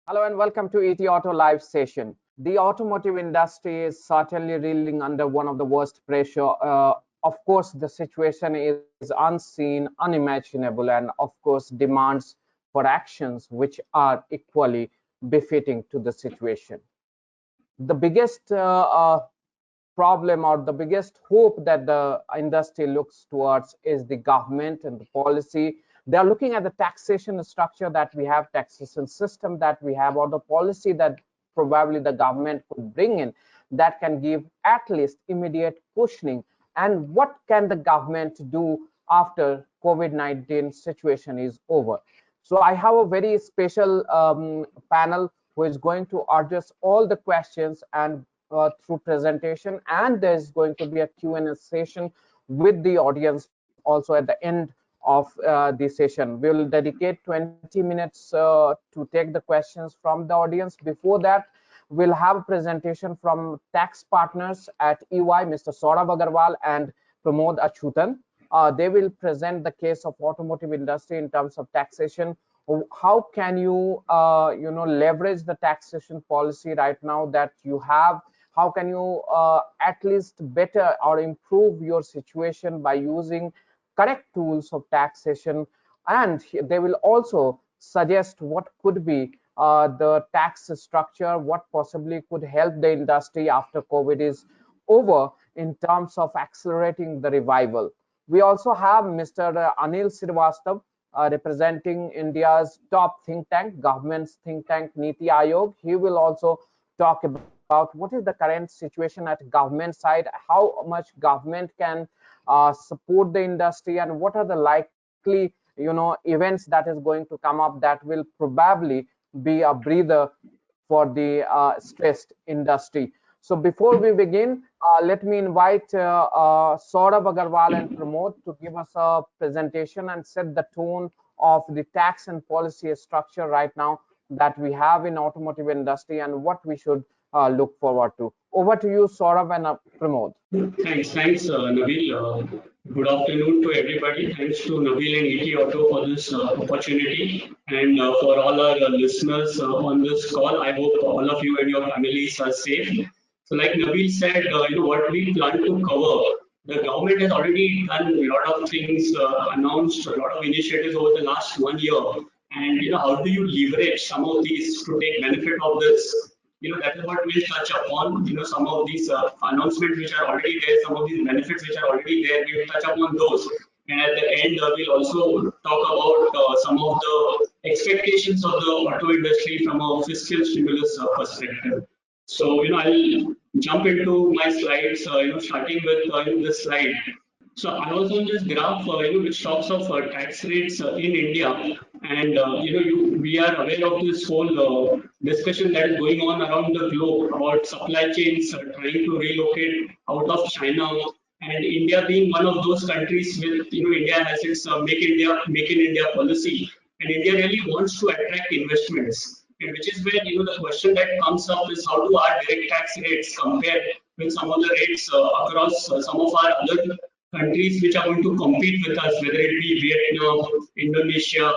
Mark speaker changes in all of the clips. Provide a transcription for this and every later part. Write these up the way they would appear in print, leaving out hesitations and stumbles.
Speaker 1: Hello and welcome to ETAuto live session. The automotive industry is certainly reeling under one of the worst pressure. Of course, the situation is unseen, unimaginable, and of course demands for actions which are equally befitting to the situation. The biggest problem or the biggest hope that the industry looks towards is the government and the policy. They are looking at the taxation structure that we have, taxation system that we have, or the policy that probably the government could bring in that can give at least immediate cushioning. And what can the government do after COVID-19 situation is over? So I have a very special panel who is going to address all the questions and through presentation, and there's going to be a Q&A session with the audience also at the end of the session. We'll dedicate 20 minutes to take the questions from the audience. Before that, we'll have a presentation from tax partners at EY, Mr. Saurabh Agarwal and Pramod Achyutan. They will present the case of automotive industry in terms of taxation. How can you leverage the taxation policy right now that you have? How can you at least better or improve your situation by using correct tools of taxation? And they will also suggest what could be the tax structure, what possibly could help the industry after COVID is over in terms of accelerating the revival. We also have Mr. Anil Srivastava, representing India's top think tank, government's think tank, Niti Aayog. He will also talk about what is the current situation at government side, how much government can support the industry, and what are the likely events that is going to come up that will probably be a breather for the stressed industry. So before we begin, let me invite Saurabh Agarwal and Pramod to give us a presentation and set the tone of the tax and policy structure right now that we have in automotive industry and what we should look forward to. Over to you, Saurabh and Pramod.
Speaker 2: Thanks, Nabil. Good afternoon to everybody. Thanks to Nabil and ETAuto for this opportunity, and for all our listeners on this call. I hope all of you and your families are safe. So, like Nabil said, what we plan to cover. The government has already done a lot of things, announced a lot of initiatives over the last 1 year, and how do you leverage some of these to take benefit of this? That is what we'll touch upon. Some of these announcements which are already there, some of these benefits which are already there, we'll touch upon those. And at the end, we'll also talk about some of the expectations of the auto industry from a fiscal stimulus perspective. So, I'll jump into my slides, starting with this slide. So I was on this graph, which talks of tax rates in India, and we are aware of this whole discussion that is going on around the globe about supply chains trying to relocate out of China, and India being one of those countries with India has its Make in India policy, and India really wants to attract investments. And which is where the question that comes up is how do our direct tax rates compare with some of the rates across some of our other countries which are going to compete with us, whether it be Vietnam, Indonesia.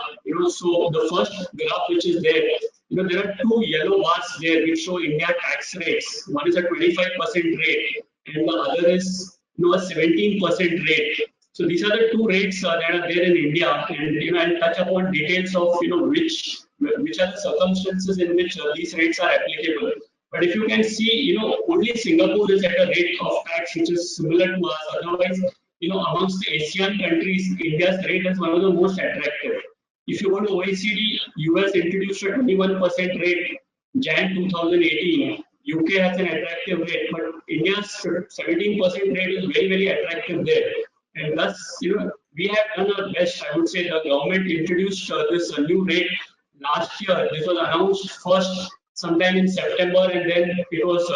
Speaker 2: So the first graph which is there, there are two yellow bars there which show India tax rates. One is a 25% rate, and the other is a 17% rate. So these are the two rates that are there in India, and I'll touch upon details of which are the circumstances in which these rates are applicable. But if you can see, only Singapore is at a rate of tax which is similar to us. Otherwise, amongst the Asian countries, India's rate is one of the most attractive. If you go to OECD, US introduced a 21% rate Jan 2018. UK has an attractive rate, but India's 17% rate is very, very attractive there. And thus, we have done our best. I would say the government introduced this new rate last year. This was announced first sometime in September, and then it was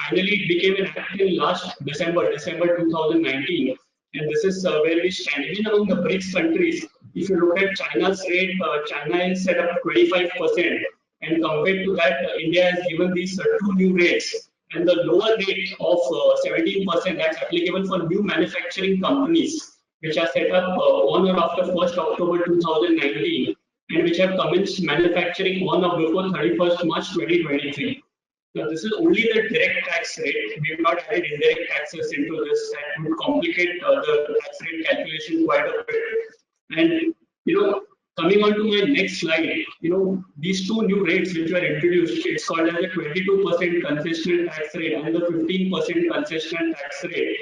Speaker 2: finally it became enacted last December 2019. And this is where we stand. Even among the BRICS countries, if you look at China's rate, China is set up 25%, and compared to that, India has given these two new rates. And the lower rate of 17% that's applicable for new manufacturing companies, which are set up on or after 1st October 2019. and which have commenced manufacturing on or before 31st March 2023. Now, this is only the direct tax rate. We have not added indirect taxes into this. That would complicate the tax rate calculation quite a bit. And coming on to my next slide, these two new rates which were introduced, it's called as a 22% concessional tax rate and the 15% concessional tax rate.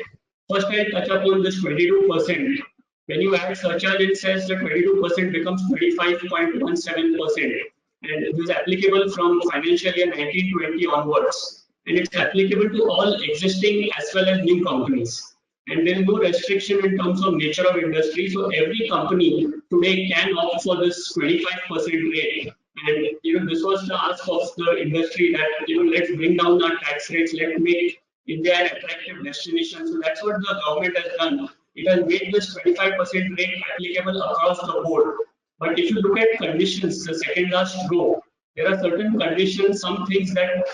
Speaker 2: First, I'll touch upon this 22%. When you add surcharge, it says the 22% becomes 25.17%. And it is applicable from financial year 1920 onwards. And it's applicable to all existing as well as new companies. And there is no restriction in terms of nature of industry. So every company today can opt for this 25% rate. And this was the ask of the industry that let's bring down our tax rates, let's make India an attractive destination. So that's what the government has done. It has made this 25% rate applicable across the board. But if you look at conditions, the second last row, there are certain conditions, some things that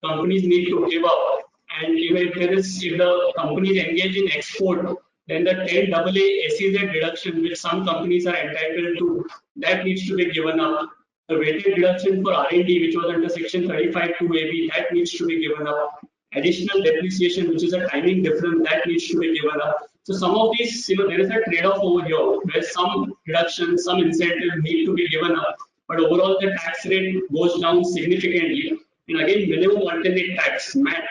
Speaker 2: companies need to give up. And if the companies engage in export, then the 10 AA SEZ deduction, which some companies are entitled to, that needs to be given up. The weighted deduction for R&D, which was under Section 35 2AB, that needs to be given up. Additional depreciation, which is a timing difference, that needs to be given up. So some of these, there is a trade-off over here, where some reduction, some incentive need to be given up, but overall the tax rate goes down significantly. And again, minimum alternate tax (MAT)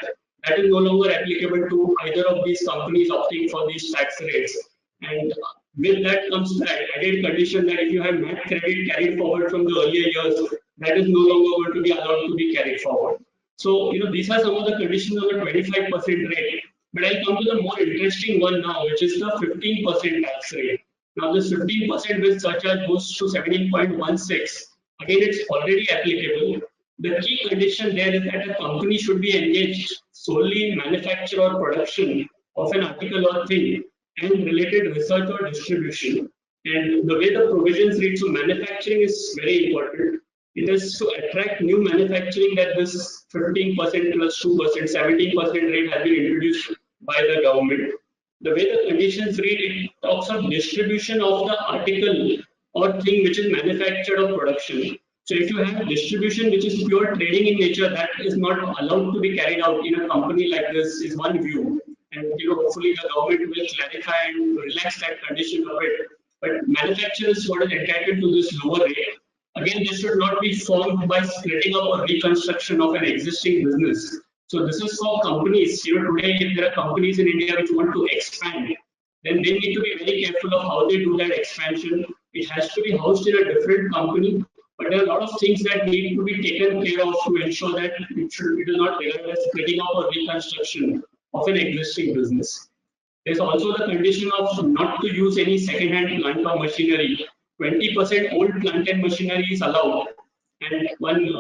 Speaker 2: that is no longer applicable to either of these companies opting for these tax rates. And with that comes the added condition that if you have MAT credit carried forward from the earlier years, that is no longer going to be allowed to be carried forward. So, these are some of the conditions of the 25% rate. But I'll come to the more interesting one now, which is the 15% tax rate. Now, this 15% with surcharge goes to 17.16. Again, it's already applicable. The key condition there is that a company should be engaged solely in manufacture or production of an article or thing and related research or distribution. And the way the provisions read, so manufacturing is very important. It is to attract new manufacturing that this 15% plus 2%, 17% rate has been introduced by the government. The way the conditions read, it talks of distribution of the article or thing which is manufactured or production. So if you have distribution which is pure trading in nature, that is not allowed to be carried out in a company like this, is one view. And hopefully the government will clarify and relax that condition of it. But manufacture is what is entitled to this lower rate. Again, this should not be formed by splitting up or reconstruction of an existing business. So this is for companies. Today, if there are companies in India which want to expand, then they need to be very careful of how they do that expansion. It has to be housed in a different company, but there are a lot of things that need to be taken care of to ensure that it is not regarded as splitting up or reconstruction of an existing business. There's also the condition of not to use any second-hand plant or machinery. 20% old plant and machinery is allowed. And one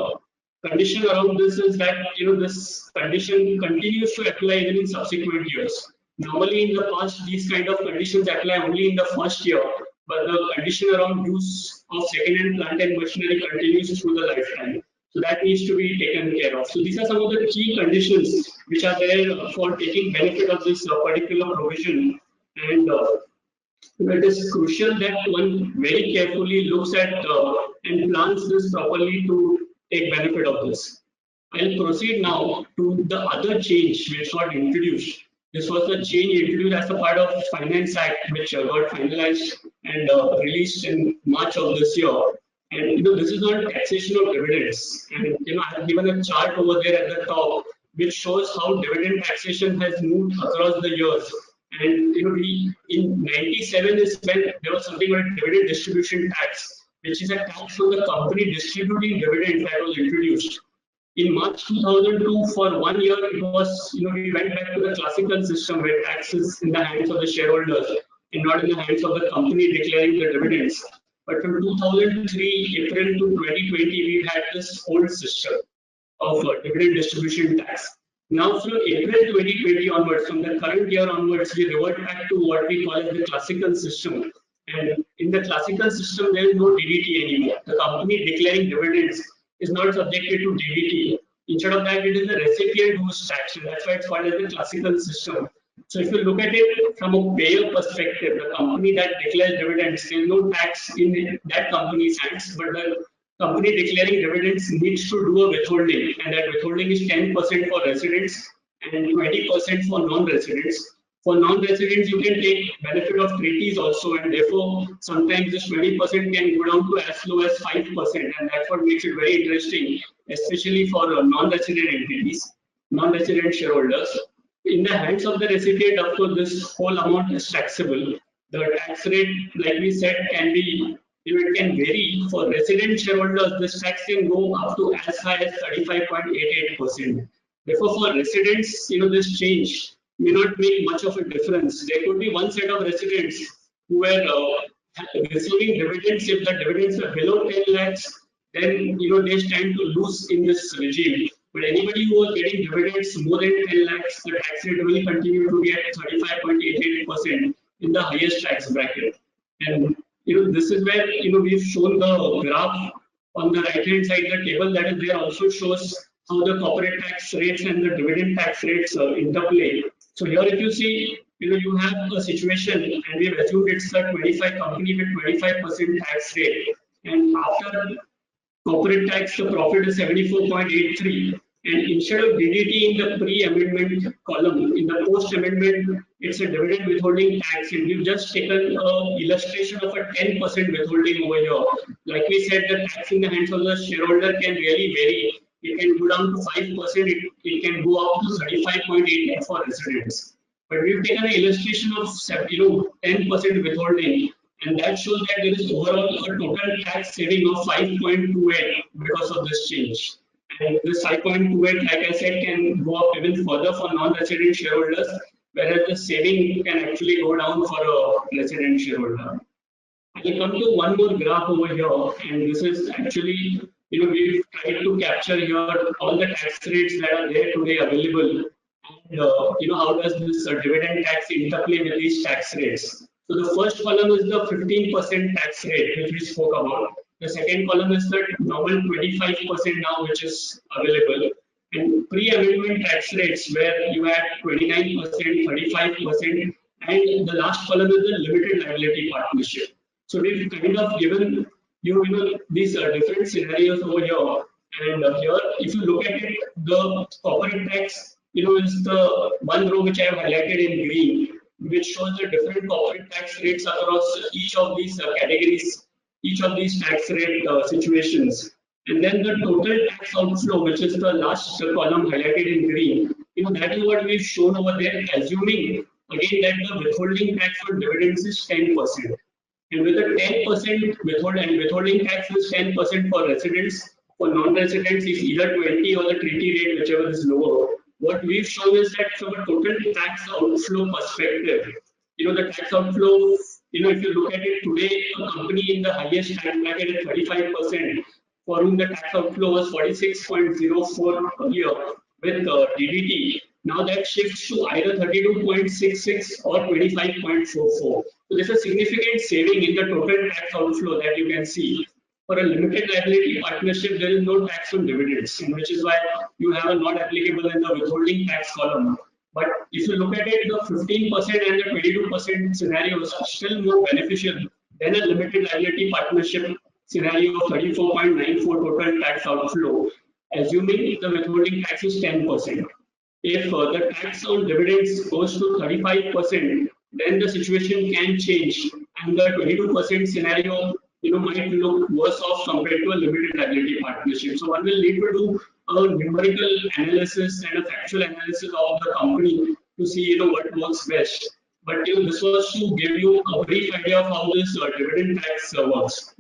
Speaker 2: condition around this is that this condition continues to apply even in subsequent years. Normally in the past, these kind of conditions apply only in the first year, but the condition around use of second-hand plant and machinery continues through the lifetime. So that needs to be taken care of. So these are some of the key conditions which are there for taking benefit of this particular provision. And it is crucial that one very carefully looks at and plans this properly to take benefit of this. I'll proceed now to the other change which got introduced. This was the change introduced as a part of Finance Act, which got finalized and released in March of this year. And this is not taxation of dividends. And I have given a chart over there at the top, which shows how dividend taxation has moved across the years. And we in '97 is when there was something called dividend distribution tax, which is a tax on the company distributing dividends that was introduced. In March 2002, for 1 year, it was we went back to the classical system where tax is in the hands of the shareholders and not in the hands of the company declaring the dividends. But from 2003 April to 2020, we had this old system of dividend distribution tax. Now from April 2020 onwards, from the current year onwards, we revert back to what we call as the classical system. And in the classical system, there is no DDT anymore. The company declaring dividends is not subjected to DDT. Instead of that, it is the recipient who is taxed. That's why it's called as the classical system. So if you look at it from a payer perspective, the company that declares dividends, there is no tax in that company's hands, but the company declaring dividends needs to do a withholding, and that withholding is 10% for residents and 20% for non-residents. For non-residents, you can take benefit of treaties also, and therefore sometimes this 20% can go down to as low as 5%, and that's what makes it very interesting, especially for non-resident entities, non-resident shareholders. In the hands of the recipient, of course, this whole amount is taxable. The tax rate, like we said, can be, it can vary. For resident shareholders, this tax can go up to as high as 35.88%. Therefore, for residents, this change may not make much of a difference. There could be one set of residents who were receiving dividends. If the dividends were below 10 lakhs, then they stand to lose in this regime. But anybody who was getting dividends more than 10 lakhs, the tax rate will continue to be at 35.88% in the highest tax bracket. And this is where we've shown the graph on the right hand side. The table that is there also shows how the corporate tax rates and the dividend tax rates interplay. So here, if you see, you have a situation, and we've assumed it's a 25 company with 25% tax rate, and after corporate tax, the profit is 74.83. And instead of DDT in the pre-amendment column, in the post-amendment, it's a dividend withholding tax. And we've just taken an illustration of a 10% withholding over here. Like we said, the tax in the hands of the shareholder can really vary. It can go down to 5%, it can go up to 35.8 for residents. But we've taken an illustration of 10% withholding, and that shows that there is overall a total tax saving of 5.28 because of this change. And this 5.28, like I said, can go up even further for non-resident shareholders, whereas the saving can actually go down for a resident shareholder. I'll come to one more graph over here, and this is actually, we've tried to capture here all the tax rates that are there today available, and how does this dividend tax interplay with these tax rates. So the first column is the 15% tax rate, which we spoke about. The second column is the normal 25% now, which is available. And pre-amendment tax rates, where you had 29%, 35%, and the last column is the limited liability partnership. So we've kind of given these different scenarios over here. And here, if you look at it, the corporate tax, is the one row which I have highlighted in green, which shows the different corporate tax rates across each of these categories, each of these tax rate situations. And then the total tax outflow, which is the last column highlighted in green, that is what we've shown over there, assuming again that the withholding tax for dividends is 10%. And with a 10% withholding tax is 10% for residents, for non-residents is either 20 or the treaty rate, whichever is lower. What we've shown is that from a total tax outflow perspective, the tax outflow, if you look at it today, a company in the highest tax bracket is 35%, for whom the tax outflow was 46.04 per year with DDT. Now that shifts to either 32.66 or 25.44. So there's a significant saving in the total tax outflow that you can see. For a limited liability partnership, there is no tax on dividends, which is why you have a not applicable in the withholding tax column. But if you look at it, the 15% and the 22% scenarios are still more beneficial than a limited liability partnership scenario of 34.94 total tax outflow, assuming the withholding tax is 10%. If the tax on dividends goes to 35%, then the situation can change, and the 22% scenario might look worse off compared to a limited liability partnership. So one will need to do a numerical analysis and a factual analysis of the company to see what works best. But this was to give you a brief idea of how this dividend tax works.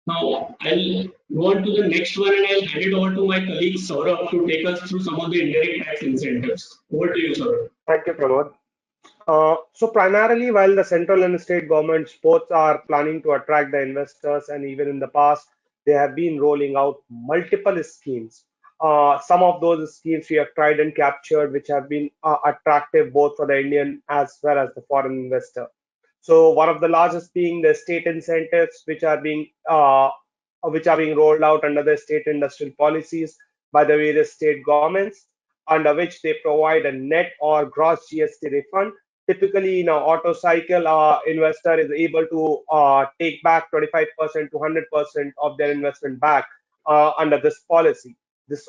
Speaker 2: Now I'll go on to the next one, and I'll hand it over to my colleague Saurabh to take us through some of the indirect tax incentives. Over to you, Saurabh.
Speaker 3: Thank you, Pramod. So primarily, while the central and state governments both are planning to attract the investors, and even in the past, they have been rolling out multiple schemes. Some of those schemes we have tried and captured, which have been attractive both for the Indian as well as the foreign investor. So one of the largest being the state incentives, which are being rolled out under the state industrial policies by the various state governments. under which they provide a net or gross GST refund. Typically, in an auto cycle, investor is able to take back 25% to 100% of their investment back under this policy. This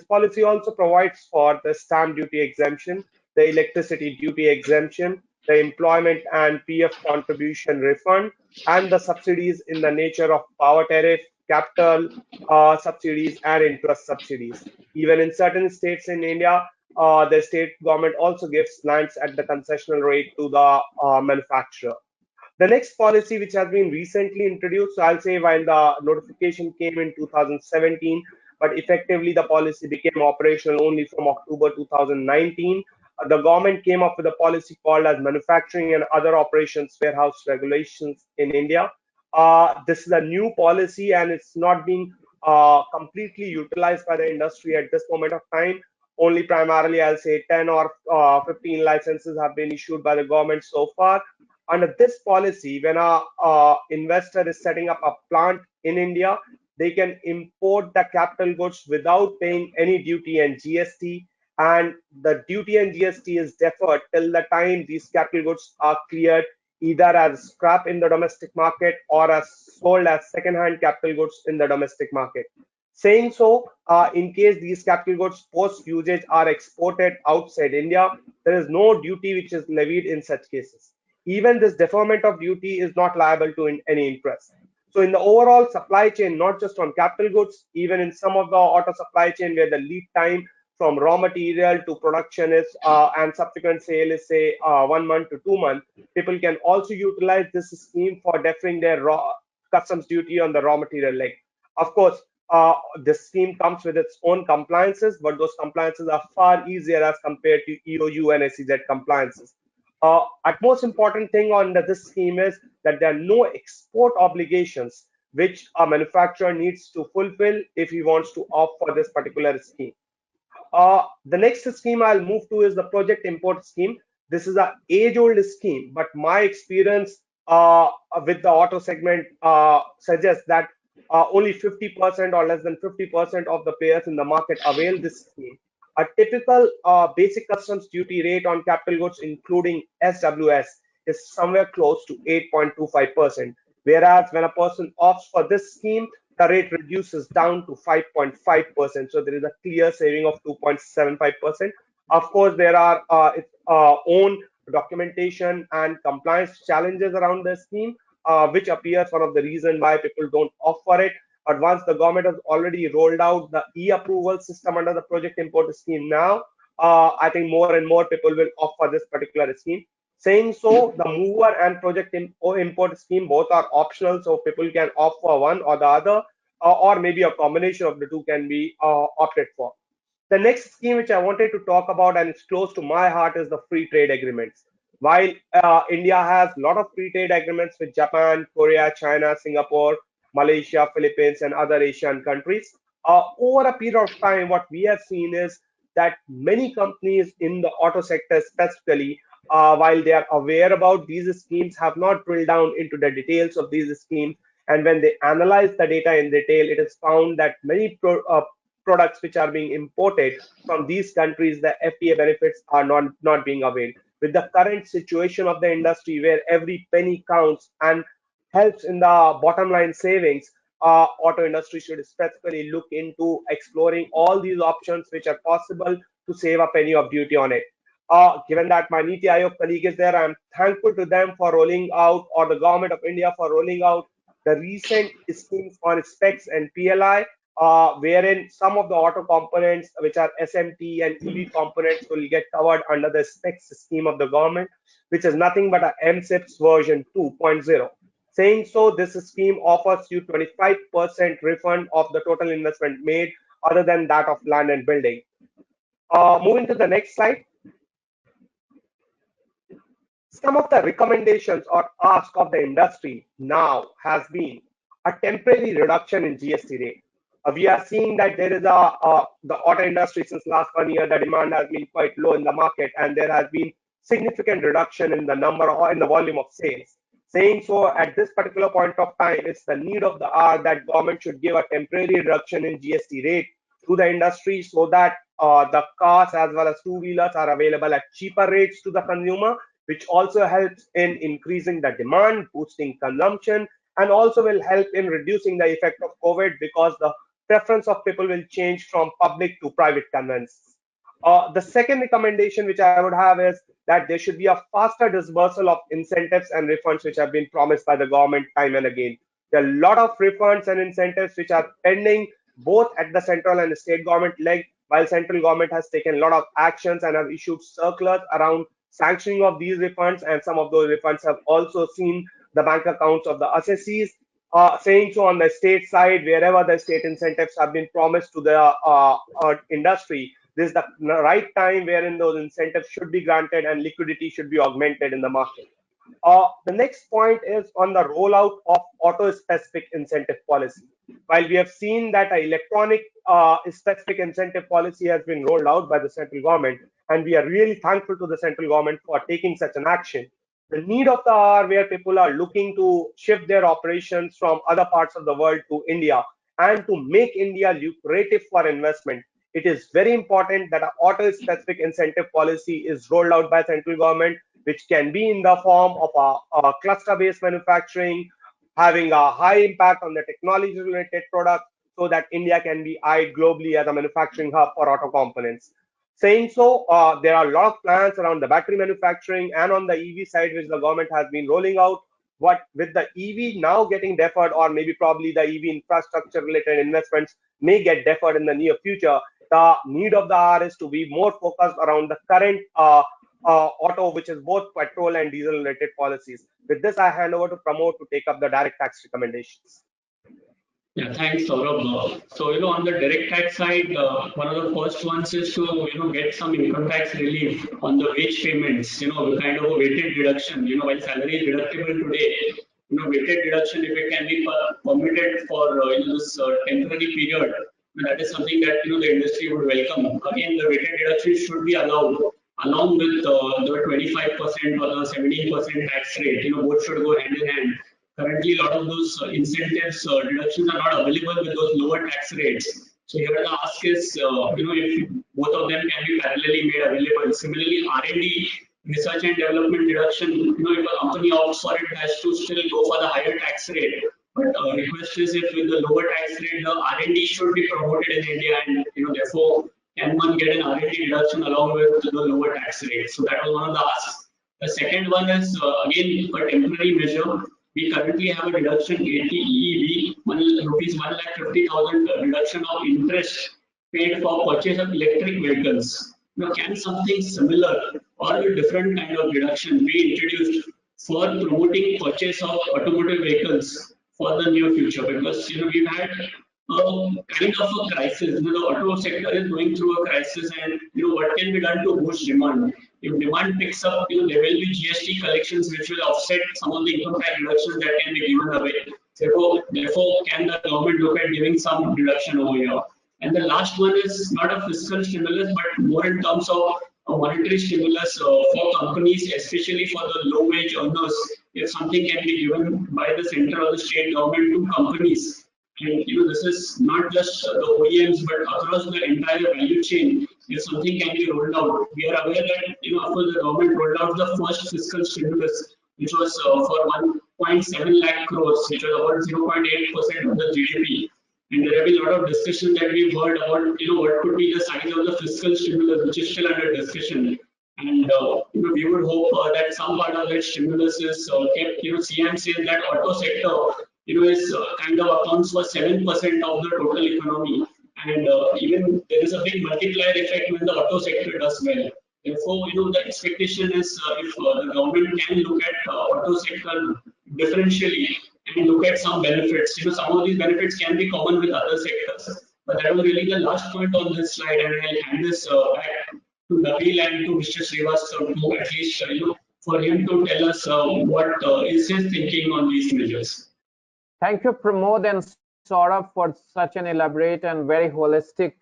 Speaker 3: policy also provides for the stamp duty exemption, the electricity duty exemption, the employment and PF contribution refund, and the subsidies in the nature of power tariff, capital subsidies, and interest subsidies. Even in certain states in India, the state government also gives lands at the concessional rate to the manufacturer. The next policy, which has been recently introduced, so I'll say while the notification came in 2017, but effectively the policy became operational only from October 2019. The government came up with a policy called as Manufacturing and Other Operations Warehouse Regulations in India. This is a new policy and it's not being completely utilized by the industry at this moment of time. Only primarily, I'll say 10 or 15 licenses have been issued by the government so far. Under this policy, when a investor is setting up a plant in India, they can import the capital goods without paying any duty and GST. And the duty and GST is deferred till the time these capital goods are cleared either as scrap in the domestic market or as sold as second-hand capital goods in the domestic market. Saying so, in case these capital goods post usage are exported outside India, there is no duty which is levied in such cases. Even this deferment of duty is not liable to any interest. So in the overall supply chain, not just on capital goods, even in some of the auto supply chain where the lead time from raw material to production is and subsequent sale is say 1 month to 2 months, people can also utilize this scheme for deferring their raw customs duty on the raw material leg. Of course, this scheme comes with its own compliances, but those compliances are far easier as compared to EOU and SEZ compliances. At most important thing under this scheme is that there are no export obligations which a manufacturer needs to fulfill if he wants to opt for this particular scheme. The next scheme I'll move to is the project import scheme. This is an age-old scheme, but my experience with the auto segment suggests that only 50% or less than 50% of the players in the market avail this scheme. A typical basic customs duty rate on capital goods, including SWS, is somewhere close to 8.25%. Whereas when a person opts for this scheme, the rate reduces down to 5.5%. So there is a clear saving of 2.75%. Of course, there are its own documentation and compliance challenges around the scheme, which appears one of the reasons why people don't opt for it. But once the government has already rolled out the e-approval system under the project import scheme now, I think more and more people will opt for this particular scheme. Saying so, the mover and project import scheme both are optional, so people can opt for one or the other, or maybe a combination of the two can be opted for. The next scheme which I wanted to talk about and it's close to my heart is the free trade agreements. While India has a lot of free trade agreements with Japan, Korea, China, Singapore, Malaysia, Philippines, and other Asian countries, over a period of time, what we have seen is that many companies in the auto sector specifically, while they are aware about these schemes, have not drilled down into the details of these schemes. And when they analyze the data in detail, it is found that many products which are being imported from these countries, the FTA benefits are not being availed. With the current situation of the industry where every penny counts and helps in the bottom line savings, auto industry should specifically look into exploring all these options which are possible to save a penny of duty on it. Given that my NITI Aayog colleague is there, I'm thankful to them for rolling out, or the government of India for rolling out the recent schemes on specs and PLI, wherein some of the auto components, which are SMT and EV components, will get covered under the specs scheme of the government, which is nothing but a MSIPS version 2.0. Saying so, this scheme offers you 25% refund of the total investment made, other than that of land and building. Moving to the next slide. Some of the recommendations or ask of the industry now has been a temporary reduction in GST rate. We are seeing that there is the auto industry since last 1 year, the demand has been quite low in the market, and there has been significant reduction in the number or in the volume of sales. Saying so, at this particular point of time, it's the need of the hour that government should give a temporary reduction in GST rate to the industry so that the cars as well as two-wheelers are available at cheaper rates to the consumer, which also helps in increasing the demand, boosting consumption, and also will help in reducing the effect of COVID because the preference of people will change from public to private conveyance. The second recommendation which I would have is that there should be a faster disbursal of incentives and refunds which have been promised by the government time and again. There are a lot of refunds and incentives which are pending both at the central and state government leg, while central government has taken a lot of actions and have issued circulars around sanctioning of these refunds, and some of those refunds have also seen the bank accounts of the assessees. Saying so on the state side, wherever the state incentives have been promised to the industry, this is the right time wherein those incentives should be granted and liquidity should be augmented in the market. The next point is on the rollout of auto-specific incentive policy. While we have seen that an electronic specific incentive policy has been rolled out by the central government, and we are really thankful to the central government for taking such an action, the need of the hour where people are looking to shift their operations from other parts of the world to India and to make India lucrative for investment, it is very important that an auto-specific incentive policy is rolled out by central government, which can be in the form of a cluster-based manufacturing, having a high impact on the technology-related products, so that India can be eyed globally as a manufacturing hub for auto components. Saying so, there are a lot of plans around the battery manufacturing and on the EV side, which the government has been rolling out. What with the EV now getting deferred, or maybe probably the EV infrastructure related investments may get deferred in the near future, the need of the hour is to be more focused around the current auto, which is both petrol and diesel related policies. With this, I hand over to Pramod to take up the direct tax recommendations.
Speaker 2: Yeah, thanks, Saurabh. So, on the direct tax side, one of the first ones is to, get some income tax relief on the wage payments, kind of a weighted deduction, while salary is deductible today, weighted deduction, if it can be permitted for, this temporary period, that is something that, the industry would welcome. Again, the weighted deduction should be allowed along with the 25% or the 17% tax rate, both should go hand in hand. Currently, a lot of those incentives deductions are not available with those lower tax rates. So here the ask is, if both of them can be parallelly made available. Similarly, R&D, research and development deduction, if a company opts for it, has to still go for the higher tax rate. But request is, if with the lower tax rate, the R&D should be promoted in India, and therefore can one get an R&D deduction along with the lower tax rate. So that was one of the asks. The second one is again a temporary measure. We currently have a deduction 80 EEV, rupees 1,50,000 deduction of interest paid for purchase of electric vehicles. Can something similar or a different kind of deduction be introduced for promoting purchase of automotive vehicles for the near future? Because we've had kind of a crisis. The auto sector is going through a crisis, and what can be done to boost demand? If demand picks up, there will be GST collections which will offset some of the income tax reductions that can be given away. Therefore, can the government look at giving some reduction over here? And the last one is not a fiscal stimulus, but more in terms of a monetary stimulus for companies, especially for the low-wage earners. If something can be given by the central or the state government to companies, and this is not just the OEMs, but across the entire value chain. If something can be rolled out, we are aware that of course the government rolled out the first fiscal stimulus, which was for 1.7 lakh crores, which was about 0.8% of the GDP. And there have been a lot of discussion that we've heard about, what could be the size of the fiscal stimulus, which is still under discussion. And we would hope that some part of that stimulus is kept. CM says that auto sector is kind of accounts for 7% of the total economy, and even there is a big multiplier effect when the auto sector does well. Therefore, the expectation is if the government can look at auto sector differentially and look at some benefits. Some of these benefits can be common with other sectors. But that was really the last point on this slide, and I'll hand this back to Nabil and to Mr. Srivastava to at least for him to tell us what is his thinking on these measures.
Speaker 1: Thank you, Pramod and Saurabh, for such an elaborate and very holistic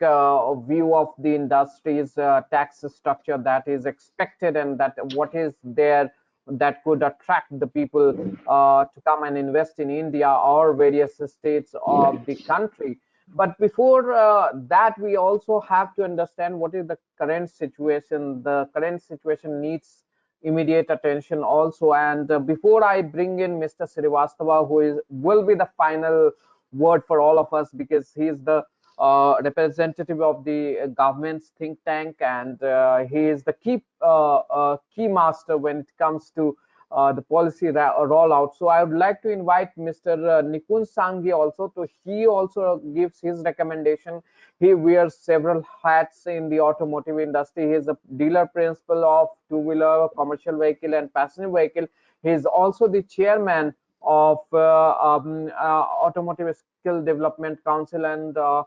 Speaker 1: view of the industry's tax structure that is expected, and that what is there that could attract the people to come and invest in India or various states of the country. But before that, we also have to understand what is the current situation. The current situation needs immediate attention also. And before I bring in Mr. Srivastava, who will be the final word for all of us, because he is the representative of the government's think tank, and he is the key master when it comes to the policy rollout. So I would like to invite Mr. Nikun Sanghi also to he also gives his recommendation. He wears several hats in the automotive industry. He is a dealer principal of two-wheeler, commercial vehicle, and passenger vehicle. He is also the chairman of Automotive Skill Development Council, and a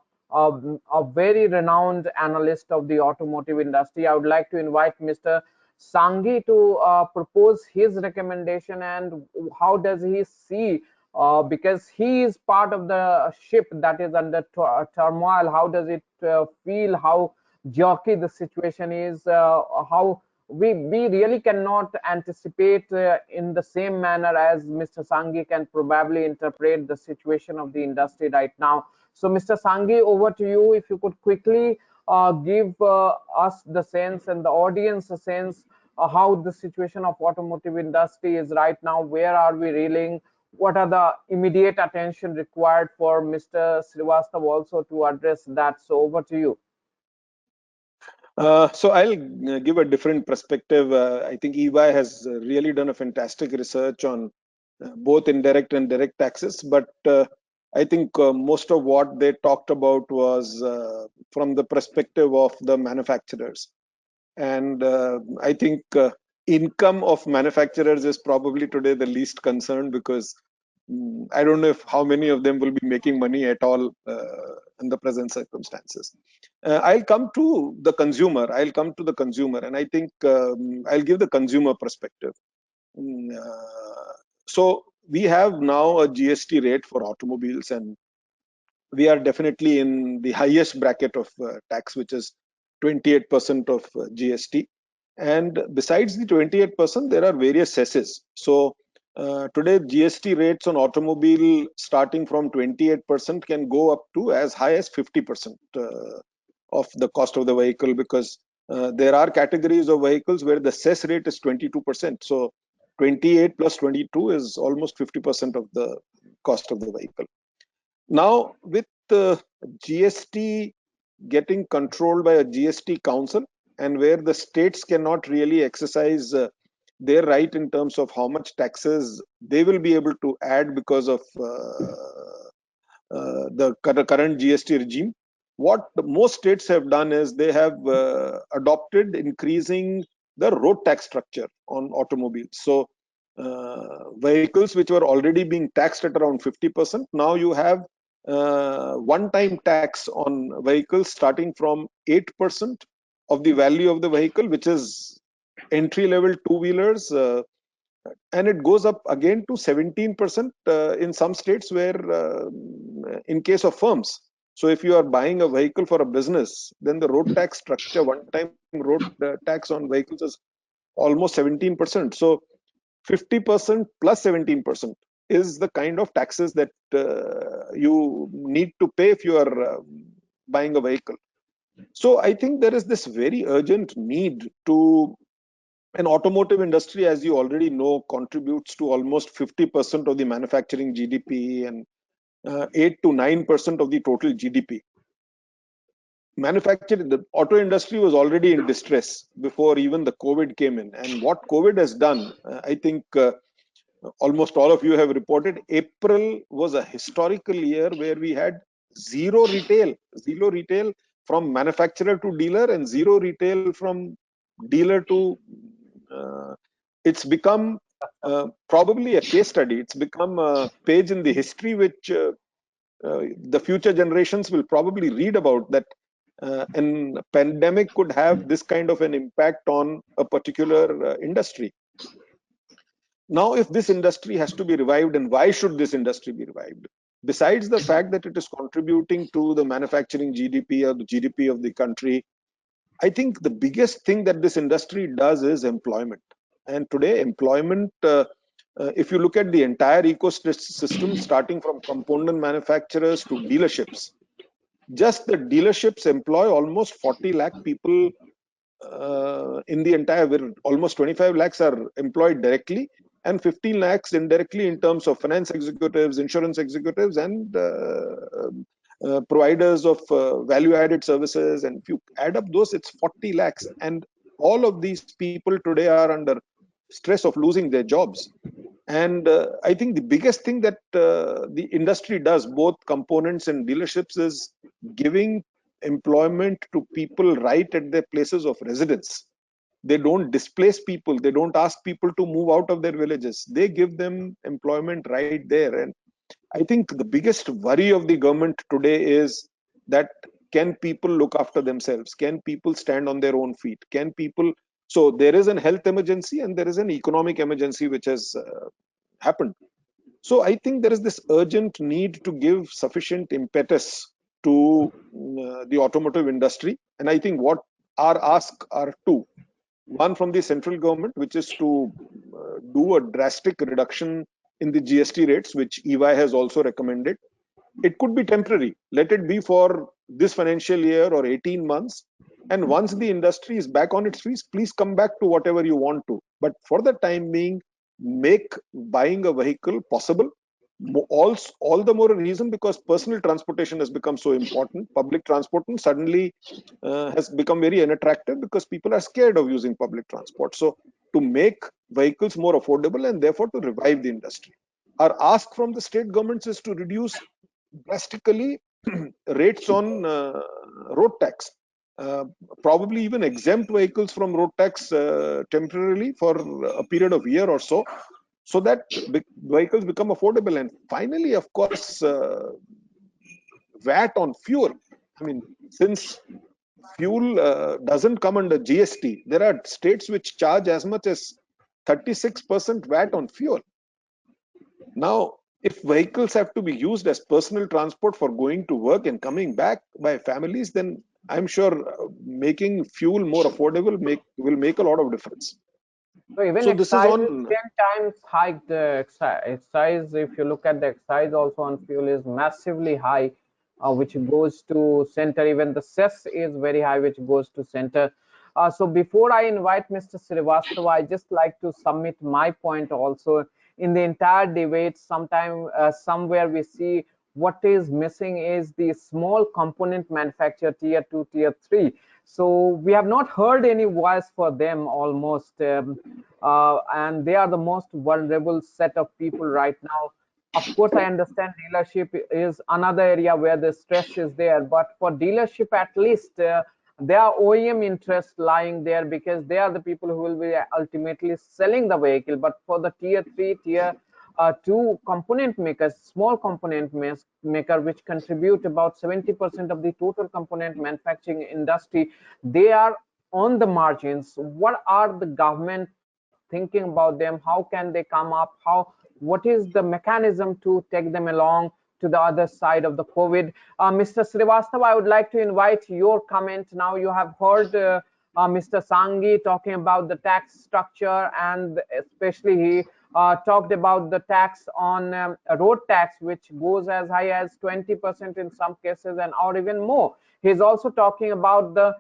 Speaker 1: very renowned analyst of the automotive industry. I would like to invite Mr. Sanghi to propose his recommendation, and how does he see, because he is part of the ship that is under turmoil. How does it feel? How jerky the situation is? How we really cannot anticipate in the same manner as Mr. Sanghi can probably interpret the situation of the industry right now. So, Mr. Sanghi, over to you. If you could quickly give us the sense and the audience a sense how the situation of automotive industry is right now. Where are we reeling? What are the immediate attention required for Mr. Srivastav also to address that? So over to you.
Speaker 4: So I'll give a different perspective. I think EY has really done a fantastic research on both indirect and direct taxes, but I think most of what they talked about was from the perspective of the manufacturers. And I think income of manufacturers is probably today the least concern, because I don't know if how many of them will be making money at all in the present circumstances. I'll come to the consumer. And I think I'll give the consumer perspective. So we have now a GST rate for automobiles, and we are definitely in the highest bracket of tax, which is 28% of GST. And besides the 28%, there are various cesses. So today, GST rates on automobile starting from 28% can go up to as high as 50% of the cost of the vehicle, because there are categories of vehicles where the cess rate is 22%. So 28 plus 22 is almost 50% of the cost of the vehicle. Now, with the GST getting controlled by a GST council, and where the states cannot really exercise their right in terms of how much taxes they will be able to add because of the current GST regime, what most states have done is they have adopted increasing the road tax structure on automobiles. So vehicles which were already being taxed at around 50%, now you have one-time tax on vehicles starting from 8% of the value of the vehicle, which is entry-level two-wheelers, and it goes up again to 17% in some states where, in case of firms. So if you are buying a vehicle for a business, then the road tax structure, one-time road tax on vehicles is almost 17%. So 50% plus 17% is the kind of taxes that you need to pay if you are buying a vehicle. So I think there is this very urgent need to, an automotive industry, as you already know, contributes to almost 50% of the manufacturing GDP and 8 to 9% of the total GDP. Manufacturing, the auto industry was already in distress before even the COVID came in. And what COVID has done, I think almost all of you have reported, April was a historical year where we had zero retail from manufacturer to dealer, and zero retail from dealer to it's become probably a case study. It's become a page in the history which the future generations will probably read about, that an pandemic could have this kind of an impact on a particular industry. Now, if this industry has to be revived, and why should this industry be revived? Besides the fact that it is contributing to the manufacturing GDP or the GDP of the country, I think the biggest thing that this industry does is employment. And today, employment, if you look at the entire ecosystem, starting from component manufacturers to dealerships, Just the dealerships employ almost 40 lakh people in the entire world. Almost 25 lakhs are employed directly and 15 lakhs indirectly in terms of finance executives, insurance executives, and providers of value-added services. And if you add up those, it's 40 lakhs. And all of these people today are under stress of losing their jobs. And I think the biggest thing that the industry does, both components and dealerships, is giving employment to people right at their places of residence. They don't displace people. They don't ask people to move out of their villages. They give them employment right there. And I think the biggest worry of the government today is that can people look after themselves? Can people stand on their own feet? Can people? So there is a health emergency and there is an economic emergency which has happened. So I think there is this urgent need to give sufficient impetus to the automotive industry. And I think what our ask are two. One from the central government, which is to do a drastic reduction in the GST rates, which EY has also recommended. It could be temporary. Let it be for this financial year or 18 months. And once the industry is back on its feet, please come back to whatever you want to. But for the time being, make buying a vehicle possible. All the more a reason because personal transportation has become so important. Public transport suddenly has become very unattractive because people are scared of using public transport. So to make vehicles more affordable and therefore to revive the industry. Our ask from the state governments is to reduce drastically rates on road tax. Uh, Probably even exempt vehicles from road tax temporarily for a period of a year or so that vehicles become affordable. And finally, of course, VAT on fuel. I mean, since fuel doesn't come under GST, there are states which charge as much as 36% VAT on fuel. Now, if vehicles have to be used as personal transport for going to work and coming back by families, then I'm sure making fuel more affordable will make a lot of difference.
Speaker 1: So even
Speaker 4: So this is
Speaker 1: excise is
Speaker 4: on.
Speaker 1: 10 times hiked. Excise, if you look at the excise also on fuel, is massively high, which goes to center. Even the cess is very high, which goes to center. So before I invite Mr. Srivastava, I just like to submit my point also. In the entire debate, somewhere we see what is missing is the small component manufacturer, tier 2, tier 3. So we have not heard any voice for them almost. And they are the most vulnerable set of people right now. Of course, I understand dealership is another area where the stress is there, but for dealership at least, there are OEM interests lying there because they are the people who will be ultimately selling the vehicle. But for the tier 3, tier 2 component makers, small component maker, which contribute about 70% of the total component manufacturing industry, they are on the margins. What are the government thinking about them? How can they come up? What is the mechanism to take them along to the other side of the COVID? Mr. Srivastava, I would like to invite your comment. Now you have heard Mr. Sanghi talking about the tax structure, and especially he talked about the tax on road tax, which goes as high as 20% in some cases and or even more. He's also talking about the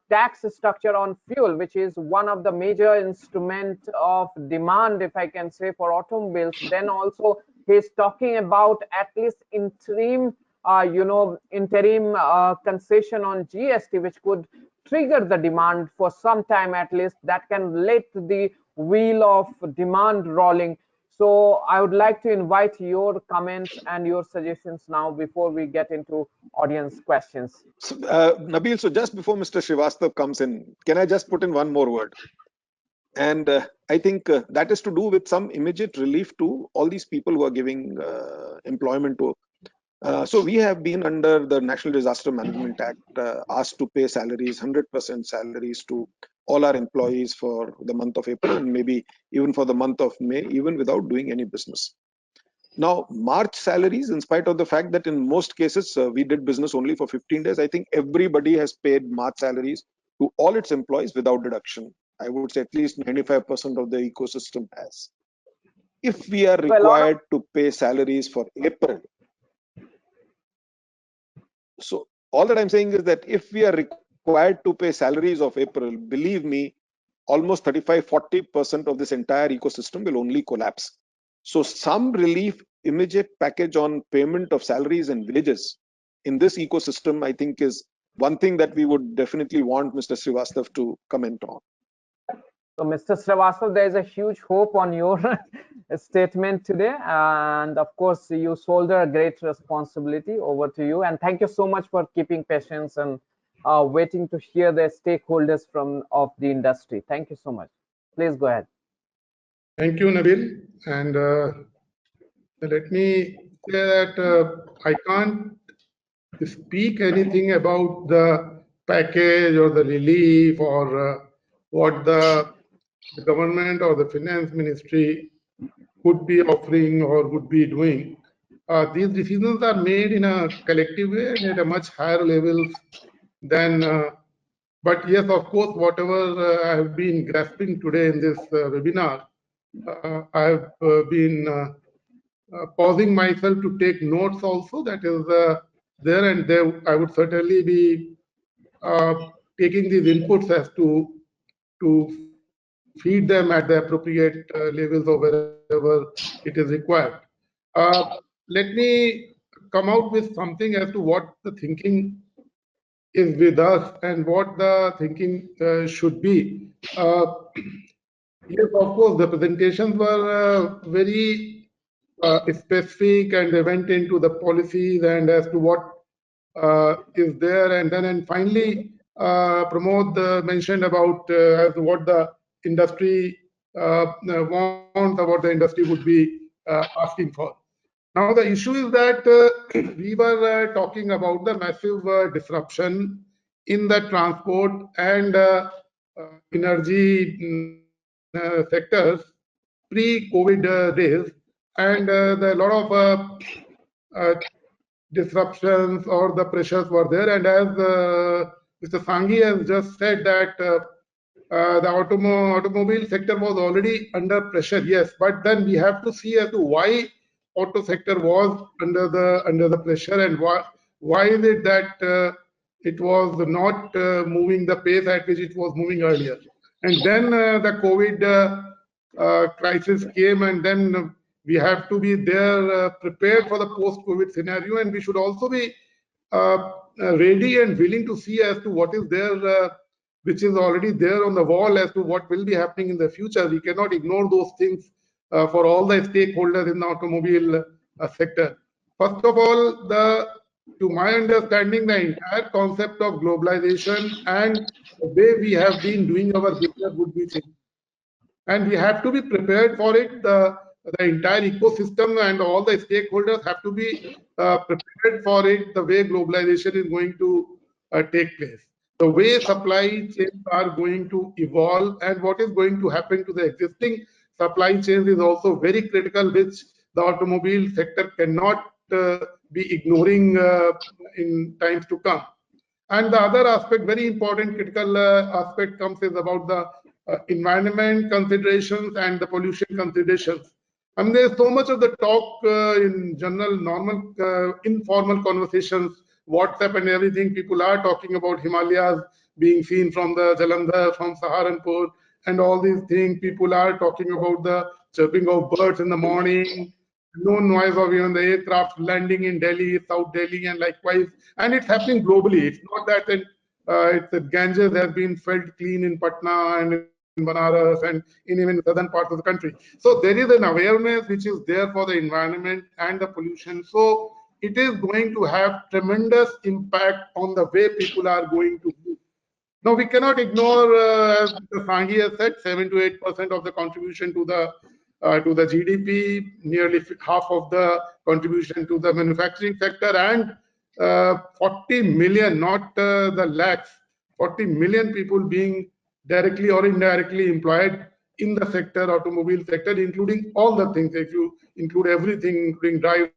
Speaker 1: tax structure on fuel, which is one of the major instrument of demand, if I can say, for automobiles. Then also he's talking about at least interim concession on GST, which could trigger the demand for some time at least, that can let the wheel of demand rolling. So I would like to invite your comments and your suggestions now before we get into audience questions.
Speaker 4: So, Nabil, so just before Mr. Srivastav comes in, can I just put in one more word? And I think that is to do with some immediate relief to all these people who are giving employment to. So we have been under the National Disaster Management Act asked to pay salaries, 100% salaries to all our employees for the month of April and maybe even for the month of May, even without doing any business. Now, March salaries, in spite of the fact that in most cases we did business only for 15 days, I think everybody has paid March salaries to all its employees without deduction. I would say at least 95% of the ecosystem has. If we are required to pay salaries for April, so all that I'm saying is that if we are required to pay salaries of April, believe me, almost 35-40% of this entire ecosystem will only collapse. So some relief, immediate package on payment of salaries and wages in this ecosystem, I think, is one thing that we would definitely want Mr. Srivastav to comment on.
Speaker 1: So, Mr. Srivastav, there is a huge hope on your statement today. And of course, you shoulder a great responsibility. Over to you. And thank you so much for keeping patience and waiting to hear the stakeholders of the industry. Thank you so much. Please go ahead.
Speaker 5: Thank you, Nabil. And let me say that I can't speak anything about the package or the relief or what the government or the finance ministry could be offering or would be doing. These decisions are made in a collective way and at a much higher levels than. But yes, of course, whatever I have been grasping today in this webinar, I have been pausing myself to take notes also. That is there, and there I would certainly be taking these inputs as to feed them at the appropriate levels or wherever it is required. Let me come out with something as to what the thinking is with us and what the thinking should be. Yes, of course, the presentations were very specific, and they went into the policies and as to what is there, and finally, Pramod mentioned about as to what the industry wants, or what the industry would be asking for. Now, the issue is that we were talking about the massive disruption in the transport and energy sectors pre-COVID days, and a lot of disruptions or the pressures were there. And as Mr. Sanghi has just said that the automobile sector was already under pressure, yes, but then we have to see as to why auto sector was under the pressure, and why is it that it was not moving the pace at which it was moving earlier. And then the COVID crisis came, and then we have to be there prepared for the post-COVID scenario, and we should also be ready and willing to see as to what is there, which is already there on the wall, as to what will be happening in the future. We cannot ignore those things for all the stakeholders in the automobile sector. First of all, to my understanding, the entire concept of globalization and the way we have been doing our business would be changed. And we have to be prepared for it. The entire ecosystem and all the stakeholders have to be prepared for it, the way globalization is going to take place, the way supply chains are going to evolve, and what is going to happen to the existing supply chains is also very critical, which the automobile sector cannot be ignoring in times to come. And the other aspect, very important critical aspect, comes is about the environment considerations and the pollution considerations. I mean, there's so much of the talk in general, normal, informal conversations, WhatsApp and everything. People are talking about Himalayas being seen from the Jalandhar, from Saharanpur, and all these things. People are talking about the chirping of birds in the morning, no noise of even the aircraft landing in Delhi, South Delhi, and likewise. And it's happening globally. It's not that the Ganges has been felt clean in Patna and in Banaras and in even southern parts of the country. So there is an awareness which is there for the environment and the pollution. So it is going to have tremendous impact on the way people are going to move. Now, we cannot ignore, as Mr. Sanghi has said, 7 to 8% of the contribution to the GDP, nearly half of the contribution to the manufacturing sector, and 40 million, not the lakhs, 40 million people being directly or indirectly employed in the sector, automobile sector, including all the things. If you include everything, including drivers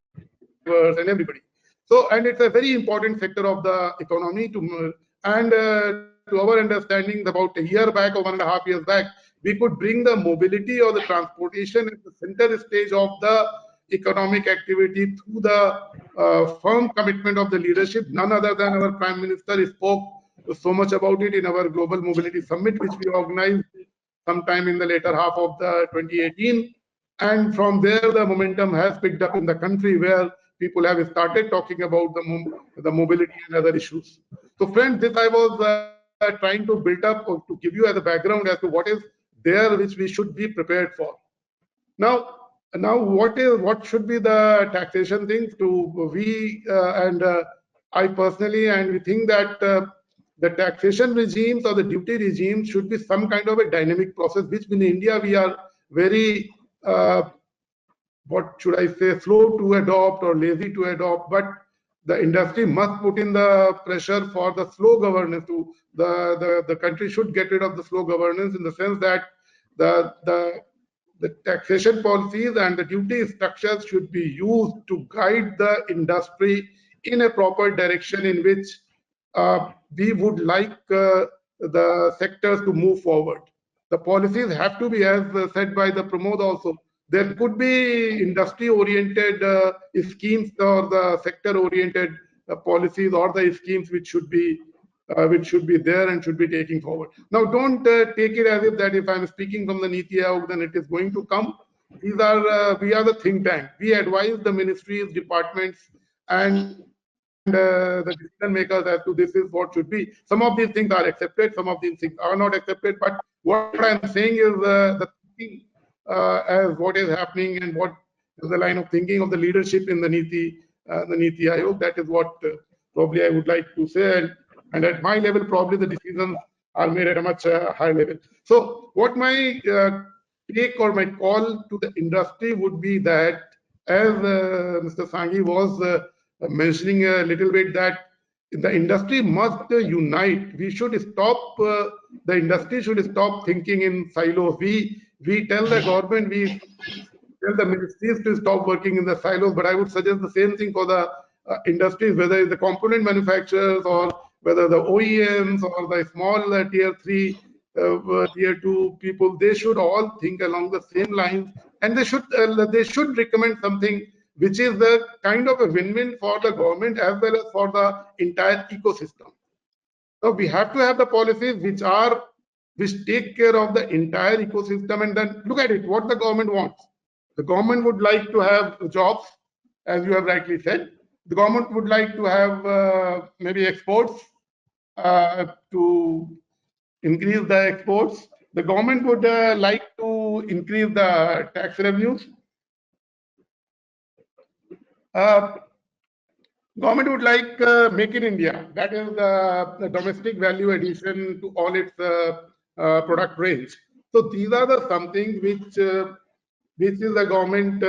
Speaker 5: and everybody. So, and it's a very important sector of the economy to our understanding, about a year back or 1.5 years back, we could bring the mobility or the transportation at the center stage of the economic activity through the firm commitment of the leadership. None other than our Prime Minister spoke so much about it in our Global Mobility Summit, which we organized sometime in the later half of the 2018. And from there, the momentum has picked up in the country, where people have started talking about the mobility and other issues. So friends, this I was trying to build up or to give you as a background as to what is there which we should be prepared for. Now what should be the taxation thing to I personally, and we think that the taxation regimes or the duty regimes should be some kind of a dynamic process, which in India we are very what should I say, slow to adopt or lazy to adopt. But the industry must put in the pressure for the slow governance. To the country should get rid of the slow governance, in the sense that the taxation policies and the duty structures should be used to guide the industry in a proper direction in which we would like the sectors to move forward. The policies have to be, as said by the Pramod also, there could be industry-oriented schemes or the sector-oriented policies or the schemes which should be there and should be taken forward. Now, don't take it as if I'm speaking from the Niti Aayog, then it is going to come. We are the think tank. We advise the ministries, departments, and the decision makers as to this is what should be. Some of these things are accepted, some of these things are not accepted. But what I'm saying is the thinking as what is happening and what is the line of thinking of the leadership in the Niti Aayog. That is what probably I would like to say. And at my level, probably the decisions are made at a much higher level. So what my take or my call to the industry would be that, as Mr. Sanghi was mentioning a little bit, that the industry must unite. We should stop, the industry should stop thinking in silos. We tell the government, we tell the ministries to stop working in the silos, but I would suggest the same thing for the industries, whether it's the component manufacturers or whether the OEMs or the small tier 3, tier 2 people. They should all think along the same lines, and they should recommend something which is the kind of a win-win for the government as well as for the entire ecosystem. So we have to have the policies which take care of the entire ecosystem. And then look at it, what the government wants. The government would like to have jobs, as you have rightly said. The government would like to have maybe exports, to increase the exports. The government would like to increase the tax revenues. Government would like Make in India. That is the domestic value addition to all its product range. So these are the something which is the government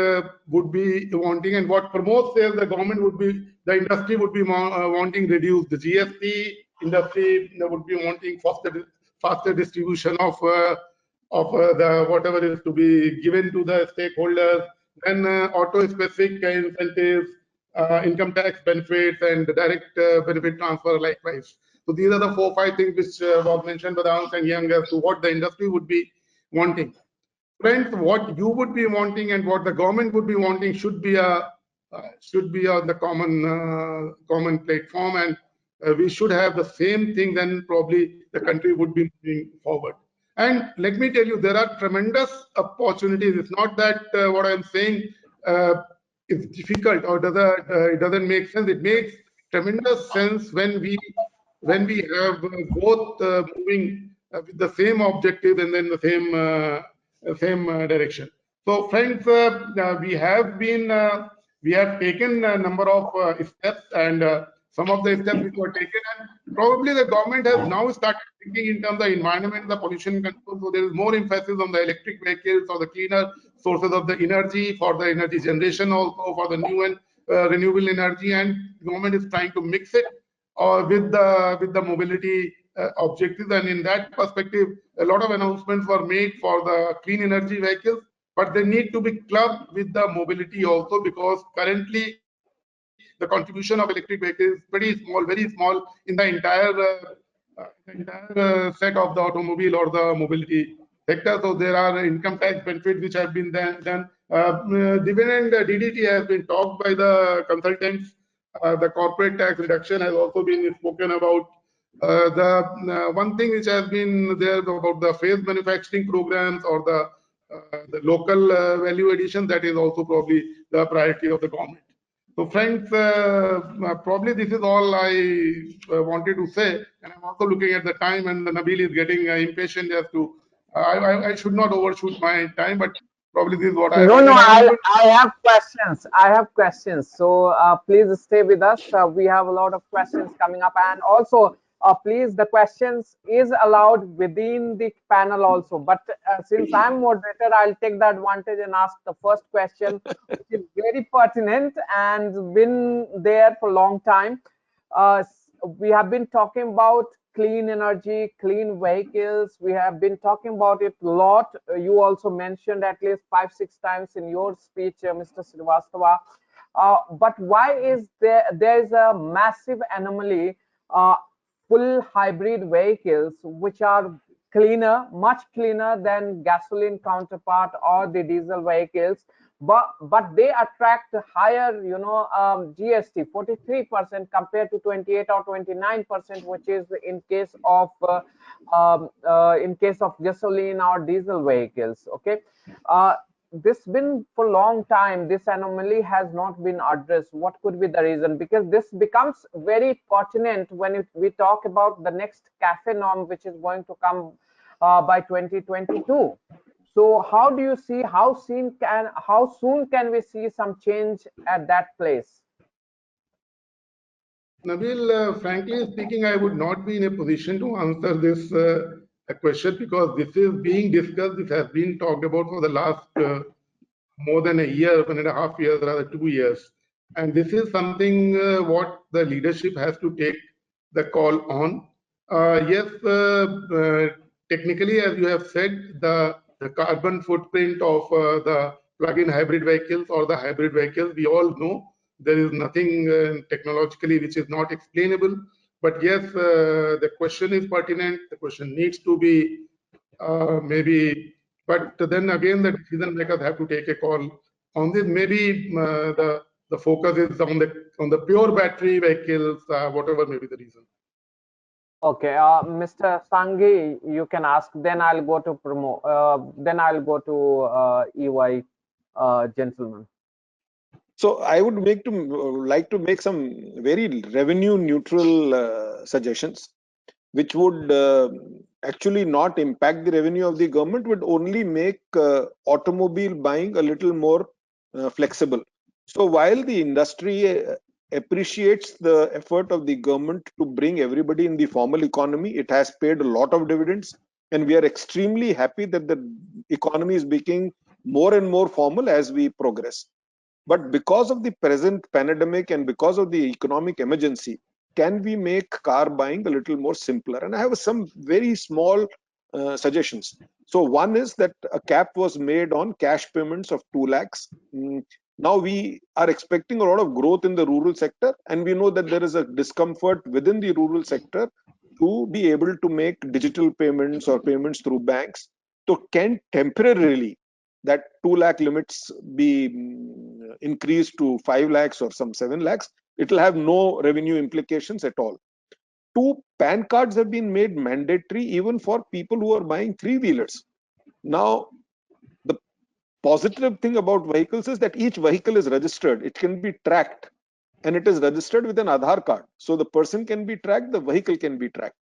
Speaker 5: would be wanting, and what Pramod says, the industry would be wanting reduced the GST. Industry would be wanting faster distribution of the whatever is to be given to the stakeholders, then auto specific incentives, income tax benefits, and direct benefit transfer likewise. So these are the 4-5 things which was mentioned by Ernst and Young as to what the industry would be wanting. Friends, what you would be wanting and what the government would be wanting should be on the common platform, and we should have the same thing. Then probably the country would be moving forward. And let me tell you, there are tremendous opportunities. It's not that what I'm saying is difficult or it doesn't make sense. It makes tremendous sense when we have both moving with the same objective and then the same direction. So friends, we have taken a number of steps, and some of the steps which were taken, and probably the government has now started thinking in terms of environment, the pollution control. So there is more emphasis on the electric vehicles or the cleaner sources of the energy, for the energy generation, also for the new and renewable energy, and government is trying to mix it with the mobility objectives. And in that perspective, a lot of announcements were made for the clean energy vehicles, but they need to be clubbed with the mobility also, because currently the contribution of electric vehicles is pretty small, very small in the entire set of the automobile or the mobility sector. So there are income tax benefits which have been done. Dividend DDT has been talked by the consultants. The corporate tax reduction has also been spoken about. The one thing which has been there about the phased manufacturing programs or the local value addition, that is also probably the priority of the government. So friends, probably this is all I wanted to say, and I'm also looking at the time, and Nabil is getting impatient as to I should not overshoot my time, but probably this is what I have.
Speaker 1: No, no,
Speaker 5: And I want to.
Speaker 1: I have questions. I have questions. So please stay with us. We have a lot of questions coming up, and also please, the questions is allowed within the panel also. But since I'm moderator, I'll take the advantage and ask the first question, which is very pertinent and been there for a long time. We have been talking about clean energy, clean vehicles. We have been talking about it a lot. You also mentioned at least 5-6 times in your speech, Mr. Srivastava. But why is there is a massive anomaly? Full hybrid vehicles, which are cleaner, much cleaner than gasoline counterpart or the diesel vehicles, but they attract higher, GST 43% compared to 28 or 29%, which is in case of gasoline or diesel vehicles. Okay, this been for a long time, this anomaly has not been addressed. What could be the reason? Because this becomes very pertinent when we talk about the next cafe norm, which is going to come by 2022. So how do you see, how soon can we see some change at that place?
Speaker 5: Nabil, frankly speaking, I would not be in a position to answer this question, because this is being discussed. This has been talked about for the last more than a year, 1.5 years, rather 2 years. And this is something what the leadership has to take the call on. Yes, technically, as you have said, the carbon footprint of the plug-in hybrid vehicles or the hybrid vehicles, we all know there is nothing technologically which is not explainable. But yes, the question is pertinent. The question needs to be maybe, but then again, the decision makers have to take a call on this. Maybe the focus is on the pure battery vehicles, whatever may be the reason.
Speaker 1: Okay, Mr. Sanghi, you can ask. Then I'll go to promo. Then I'll go to EY gentleman.
Speaker 4: So I would like to make some very revenue neutral suggestions, which would actually not impact the revenue of the government, would only make automobile buying a little more flexible. So while the industry appreciates the effort of the government to bring everybody in the formal economy, it has paid a lot of dividends, and we are extremely happy that the economy is becoming more and more formal as we progress. But because of the present pandemic and because of the economic emergency, can we make car buying a little more simpler? And I have some very small suggestions. So one is that a cap was made on cash payments of 2 lakhs. Now we are expecting a lot of growth in the rural sector, and we know that there is a discomfort within the rural sector to be able to make digital payments or payments through banks. So can temporarily that 2 lakh limits be increased to 5 lakhs or some 7 lakhs? It will have no revenue implications at all. 2 PAN cards have been made mandatory even for people who are buying 3-wheelers. Now, the positive thing about vehicles is that each vehicle is registered. It can be tracked, and it is registered with an Aadhaar card. So the person can be tracked, the vehicle can be tracked.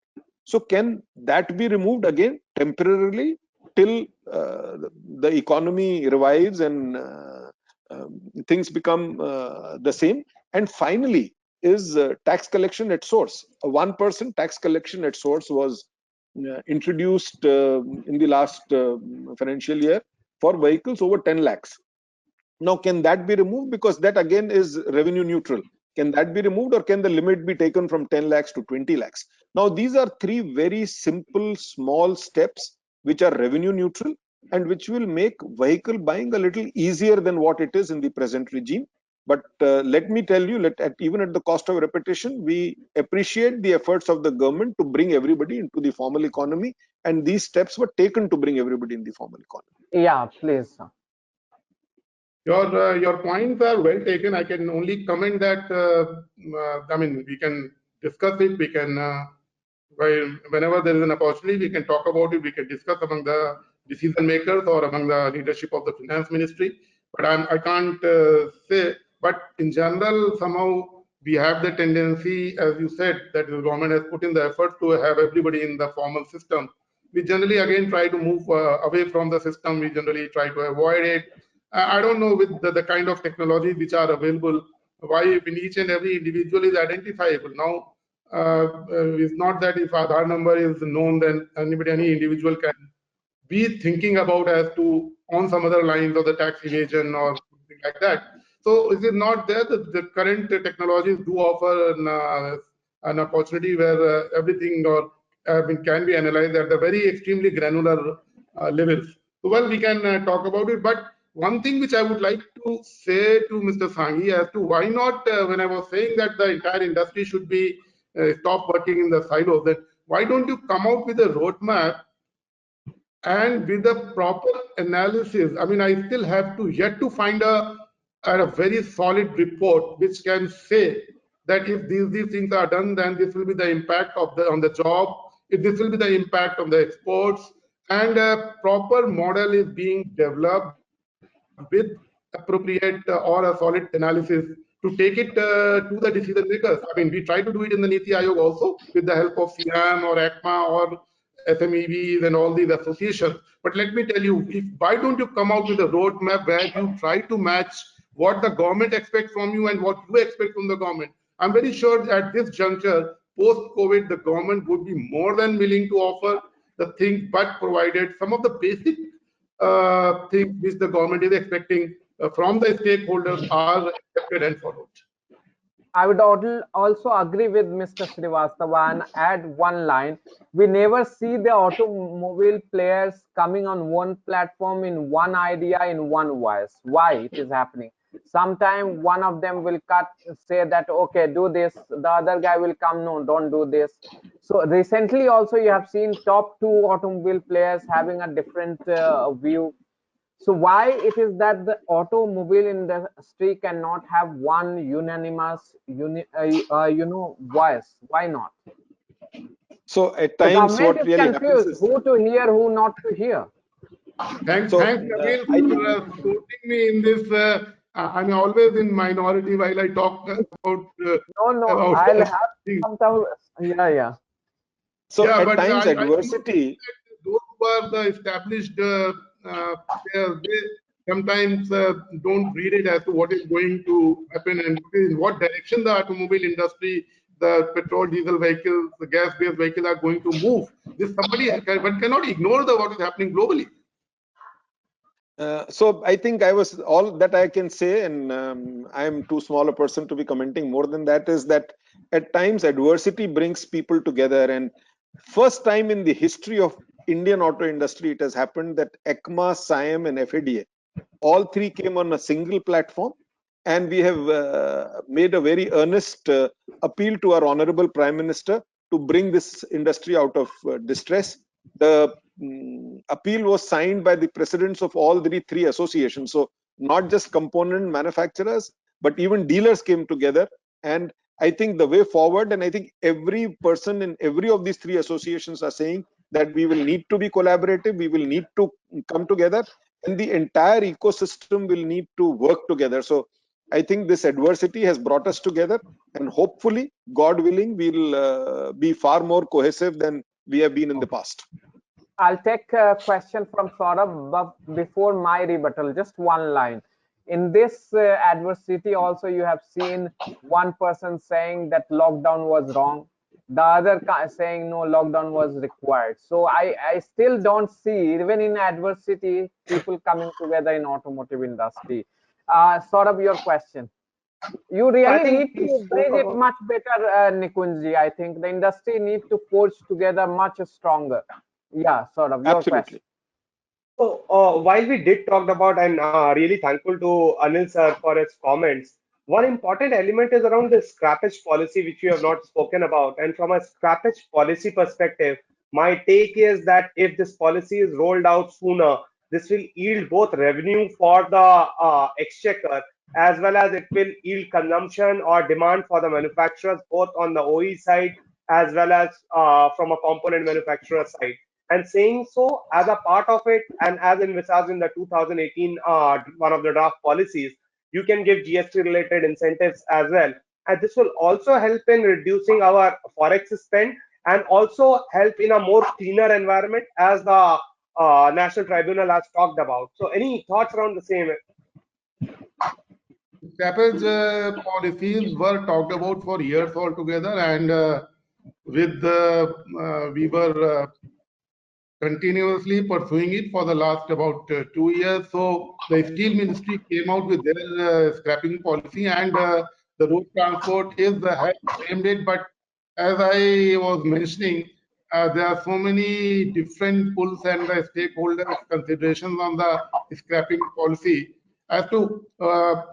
Speaker 4: So can that be removed again temporarily till the economy revives and things become the same? And finally, is tax collection at source. A 1% tax collection at source was introduced in the last financial year for vehicles over 10 lakhs. Now, can that be removed? Because that again is revenue neutral. Can that be removed, or can the limit be taken from 10 lakhs to 20 lakhs? Now, these are 3 very simple, small steps which are revenue neutral and which will make vehicle buying a little easier than what it is in the present regime. But let me tell you, even at the cost of repetition, we appreciate the efforts of the government to bring everybody into the formal economy, and these steps were taken to bring everybody in the formal economy.
Speaker 1: Yeah, please.
Speaker 5: Your points are well taken. I can only comment that I mean, we can discuss it. We can whenever there is an opportunity, we can talk about it. We can discuss among the decision makers or among the leadership of the finance ministry. But I can't say. But in general, somehow we have the tendency, as you said, that the government has put in the effort to have everybody in the formal system. We generally again try to move away from the system. We generally try to avoid it. I don't know, with the kind of technologies which are available, why when each and every individual is identifiable. Now, it's not that if Aadhaar number is known, then any individual can be thinking about as to on some other lines of the tax evasion or something like that. So it is not there. The current technologies do offer an opportunity where everything or can be analyzed at the very extremely granular levels. So, well, we can talk about it. But one thing which I would like to say to Mr. Sanghi as to why not, when I was saying that the entire industry should be stop working in the silos, that why don't you come out with a roadmap and with a proper analysis? I mean, I still have to yet to find a very solid report which can say that if these things are done, then this will be the impact of on the job, if this will be the impact on the exports, and a proper model is being developed with appropriate or a solid analysis to take it to the decision makers. I mean, we try to do it in the Niti Aayog also with the help of CIAM or ACMA or SMEVs and all these associations. But let me tell you, why don't you come out with a roadmap where you try to match what the government expects from you and what you expect from the government? I'm very sure at this juncture, post-COVID, the government would be more than willing to offer the things, but provided some of the basic things which the government is expecting from the stakeholders are accepted and followed.
Speaker 1: I would also agree with Mr. Srivastava and add one line. We never see the automobile players coming on one platform in one idea in one voice. Why it is happening? Sometime one of them will say that, okay, do this. The other guy will come, no, don't do this. So recently also you have seen top two automobile players having a different view. So why it is that the automobile industry cannot have one unanimous, voice? Why not?
Speaker 4: So at
Speaker 1: The
Speaker 4: times,
Speaker 1: government
Speaker 4: what
Speaker 1: is
Speaker 4: really happens
Speaker 1: confused
Speaker 4: is,
Speaker 1: who to hear, who not to hear.
Speaker 5: Thanks,
Speaker 4: so
Speaker 5: Nabil,
Speaker 4: I think,
Speaker 5: for supporting me in this. I'm always in minority while I talk about
Speaker 1: No,
Speaker 5: about
Speaker 1: I'll have
Speaker 5: things.
Speaker 1: some. Yeah.
Speaker 4: so
Speaker 5: Yeah,
Speaker 4: at
Speaker 5: but
Speaker 4: times
Speaker 5: I do not think
Speaker 4: adversity.
Speaker 5: that those who are the established players, they sometimes don't read it as to what is going to happen and in what direction the automobile industry, the petrol, diesel vehicles, the gas-based vehicles are going to move. This one cannot ignore what is happening globally.
Speaker 4: So I think all that I can say, and I am too small a person to be commenting more than that, is that at times adversity brings people together. And first time in the history of Indian auto industry, it has happened that ECMA, SIAM, and FADA, all three came on a single platform. And we have made a very earnest appeal to our Honorable Prime Minister to bring this industry out of distress. The appeal was signed by the presidents of all the three associations. So not just component manufacturers, but even dealers came together. And I think the way forward, and I think every person in every of these three associations are saying that we will need to be collaborative, we will need to come together, and the entire ecosystem will need to work together. So I think this adversity has brought us together, and hopefully, God willing, we'll be far more cohesive than we have been in the past.
Speaker 1: I'll take a question from Saurabh, but before my rebuttal, just one line. In this adversity, also you have seen one person saying that lockdown was wrong, the other saying no, lockdown was required. So I still don't see, even in adversity, people coming together in automotive industry. Saurabh, your question. You
Speaker 3: So I
Speaker 1: really
Speaker 3: think
Speaker 1: need
Speaker 3: we
Speaker 1: to
Speaker 3: spoke
Speaker 1: bridge it
Speaker 3: about.
Speaker 1: much better, Nikunji. I think the industry needs to forge together much stronger. Yeah, sort of your question.
Speaker 4: Absolutely.
Speaker 3: So while we did talk about, and really thankful to Anil sir for his comments. One important element is around the scrappage policy, which we have not spoken about. And from a scrappage policy perspective, my take is that if this policy is rolled out sooner, this will yield both revenue for the exchequer, as well as it will yield consumption or demand for the manufacturers, both on the OE side as well as from a component manufacturer side. And saying so, as a part of it, and as envisaged in the 2018 one of the draft policies, you can give GST related incentives as well. And this will also help in reducing our forex spend and also help in a more cleaner environment, as the National Tribunal has talked about. So, any thoughts around the same?
Speaker 5: Scrappage policies were talked about for years altogether, and we were continuously pursuing it for the last about 2 years. So the Steel Ministry came out with their scrapping policy, and the road transport has framed it. But as I was mentioning, there are so many different pulls and the stakeholder considerations on the scrapping policy. As to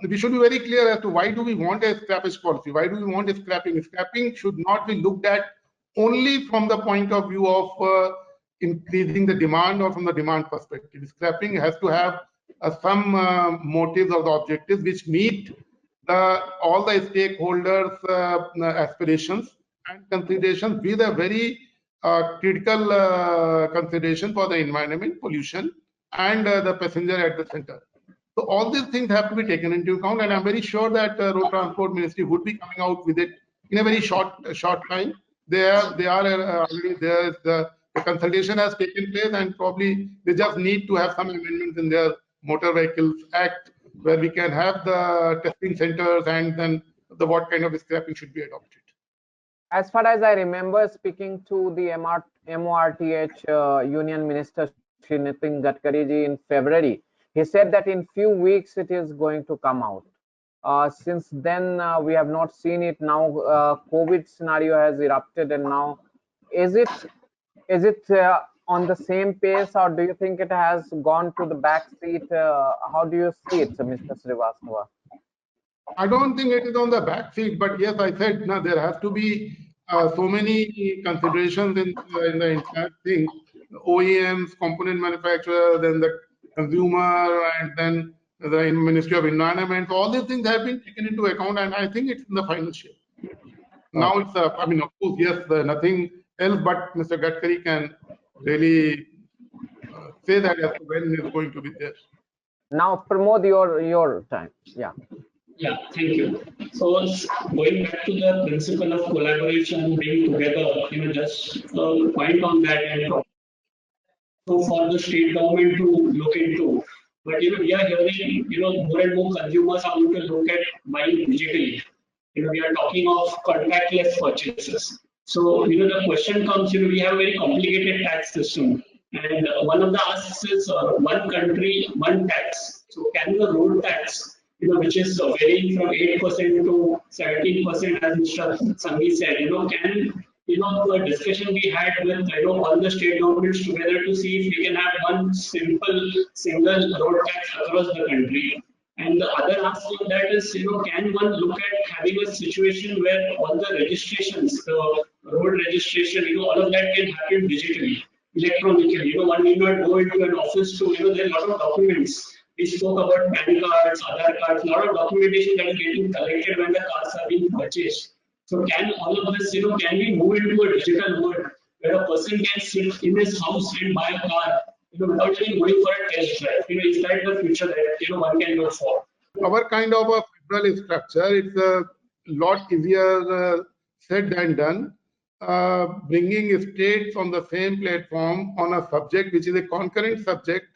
Speaker 5: we should be very clear as to why do we want a scrappage policy? Why do we want a scrapping? Scrapping should not be looked at only from the point of view of increasing the demand or from the demand perspective. Scrapping has to have some motives or the objectives which meet all the stakeholders' aspirations and considerations with a very critical consideration for the environment, pollution, and the passenger at the center. So all these things have to be taken into account, and I'm very sure that Road Transport Ministry would be coming out with it in a very short time. They are already there. The consultation has taken place, and probably they just need to have some amendments in their Motor Vehicles Act, where we can have the testing centers and then what kind of scrapping should be adopted.
Speaker 1: As far as I remember, speaking to the MORTH Union Minister Shri Nitin Gadkari ji in February, he said that in few weeks it is going to come out. Since then, we have not seen it. Now, COVID scenario has erupted, and now is it on the same pace, or do you think it has gone to the back seat? How do you see it, Mr. Srivastava?
Speaker 5: I don't think it is on the back seat, but yes, I said now there has to be so many considerations in the entire thing. OEMs, component manufacturer, then the consumer, and then the Ministry of Environment. All these things have been taken into account, and I think it's in the final shape. Now it's, I mean, of course, yes, nothing else, but Mr. Gadkari can really say that as to when it's going to be there.
Speaker 1: Now, Pramod, your time. Yeah.
Speaker 2: Yeah, thank you. So going back to the principle of collaboration, being together, just point on that, and so for the state government to look into. But we are hearing, more and more consumers are going to look at buying digitally. We are talking of contactless purchases. So, the question comes, we have a very complicated tax system. And one of the asks is one country, one tax. So, can the road tax, which is varying from 8% to 17%, as Mr. Sanghi said, can the discussion we had with all the state governments together to see if we can have one simple single road tax across the country. And the other aspect of that is, can one look at having a situation where all the registrations, the road registration, all of that can happen digitally, electronically. One need not go into an office to, there are a lot of documents. We spoke about PAN cards, Aadhaar cards, a lot of documentation that is getting collected when the cars are being purchased. So can all of this, can we move into a digital world where a person can sit in his house and buy a car, without even going for a test drive? Is that the future that one can look for?
Speaker 5: Our kind of a federal structure, it's a lot easier said than done. Bringing states on the same platform on a subject which is a concurrent subject,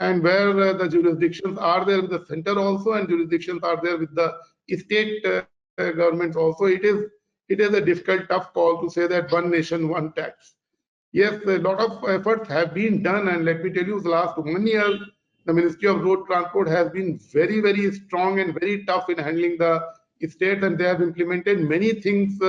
Speaker 5: and where the jurisdictions are there with the center also, and jurisdictions are there with the state governments also. It is a difficult, tough call to say that one nation, one tax. Yes, a lot of efforts have been done, and let me tell you, the last 1 year, the Ministry of Road Transport has been very, very strong and very tough in handling the states, and they have implemented many things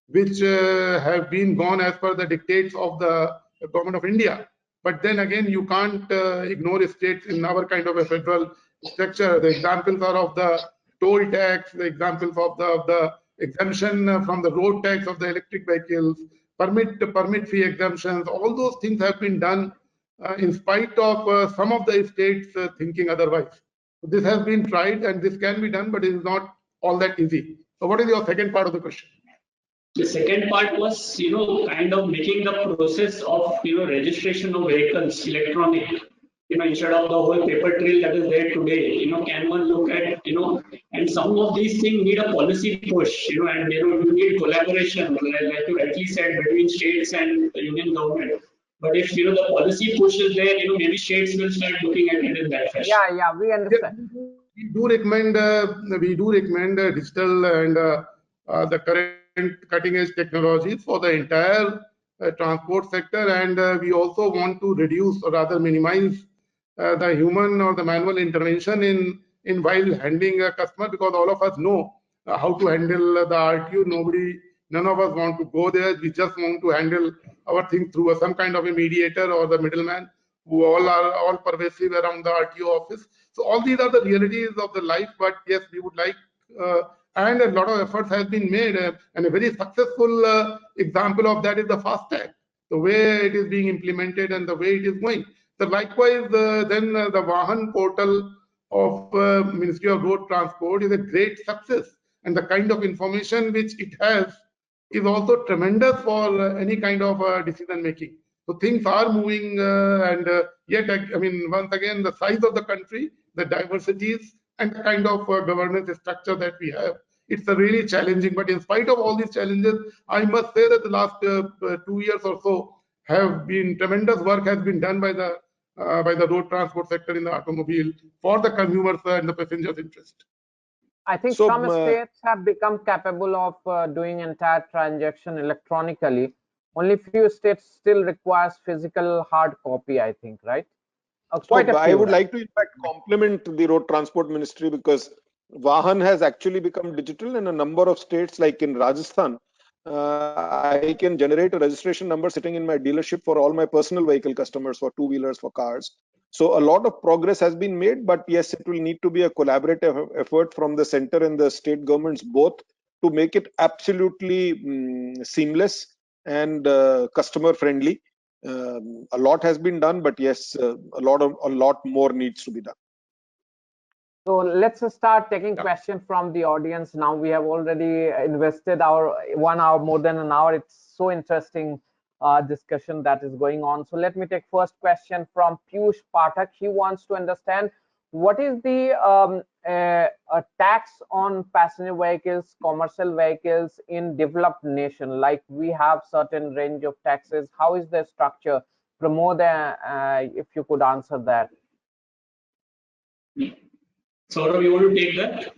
Speaker 5: which have been gone as per the dictates of the government of India. But then again, you can't ignore states in our kind of a federal structure. The examples are of the toll tax, the examples of the exemption from the road tax of the electric vehicles, permit fee exemptions, all those things have been done in spite of some of the states thinking otherwise. So this has been tried and this can be done, but it is not all that easy. So what is your second part of the question?
Speaker 2: The second part was, kind of making the process of, registration of vehicles electronic. Instead of the whole paper trail that is there today, can one look at, and some of these things need a policy push, and you need collaboration, like you rightly said, between states and the union government. But if the policy push is there, maybe states will start looking at it in that fashion.
Speaker 1: Yeah, we
Speaker 5: Yes,
Speaker 1: understand.
Speaker 5: we do recommend digital and the current cutting edge technologies for the entire transport sector, and we also want to reduce or rather minimize the human or the manual intervention in while handling a customer, because all of us know how to handle the RTO. None of us want to go there. We just want to handle our thing through some kind of a mediator or the middleman who all are all pervasive around the RTO office. So all these are the realities of the life. But yes, we would like, and a lot of efforts has been made, and a very successful example of that is the FASTag, the way it is being implemented and the way it is going. So likewise, the Vahan portal of Ministry of Road Transport is a great success, and the kind of information which it has is also tremendous for any kind of decision making. So things are moving, and yet, I mean, once again, the size of the country, the diversities, and the kind of governance structure that we have, it's a really challenging. But in spite of all these challenges, I must say that the last 2 years or so have been tremendous work has been done by the road transport sector in the automobile for the consumers and the passengers' interest.
Speaker 1: I think
Speaker 4: So,
Speaker 1: some states have become capable of doing entire transaction electronically. Only few states still requires physical hard copy, I think, right? Quite a
Speaker 4: I
Speaker 1: few,
Speaker 4: would
Speaker 1: right?
Speaker 4: like to, in fact, compliment the Road Transport Ministry, because Vahan has actually become digital in a number of states, like in Rajasthan. I can generate a registration number sitting in my dealership for all my personal vehicle customers, for two-wheelers, for cars. So a lot of progress has been made, but yes, it will need to be a collaborative effort from the center and the state governments both to make it absolutely seamless and customer friendly. A lot has been done, but yes, a lot more needs to be done.
Speaker 1: So let's start taking questions from the audience now. We have already invested our 1 hour, more than an hour. It's so interesting discussion that is going on. So let me take first question from Piyush Pathak. He wants to understand what is the tax on passenger vehicles, commercial vehicles in developed nation? Like we have certain range of taxes. How is the structure? Pramod, if you could answer that.
Speaker 2: Saurabh, you want to take that?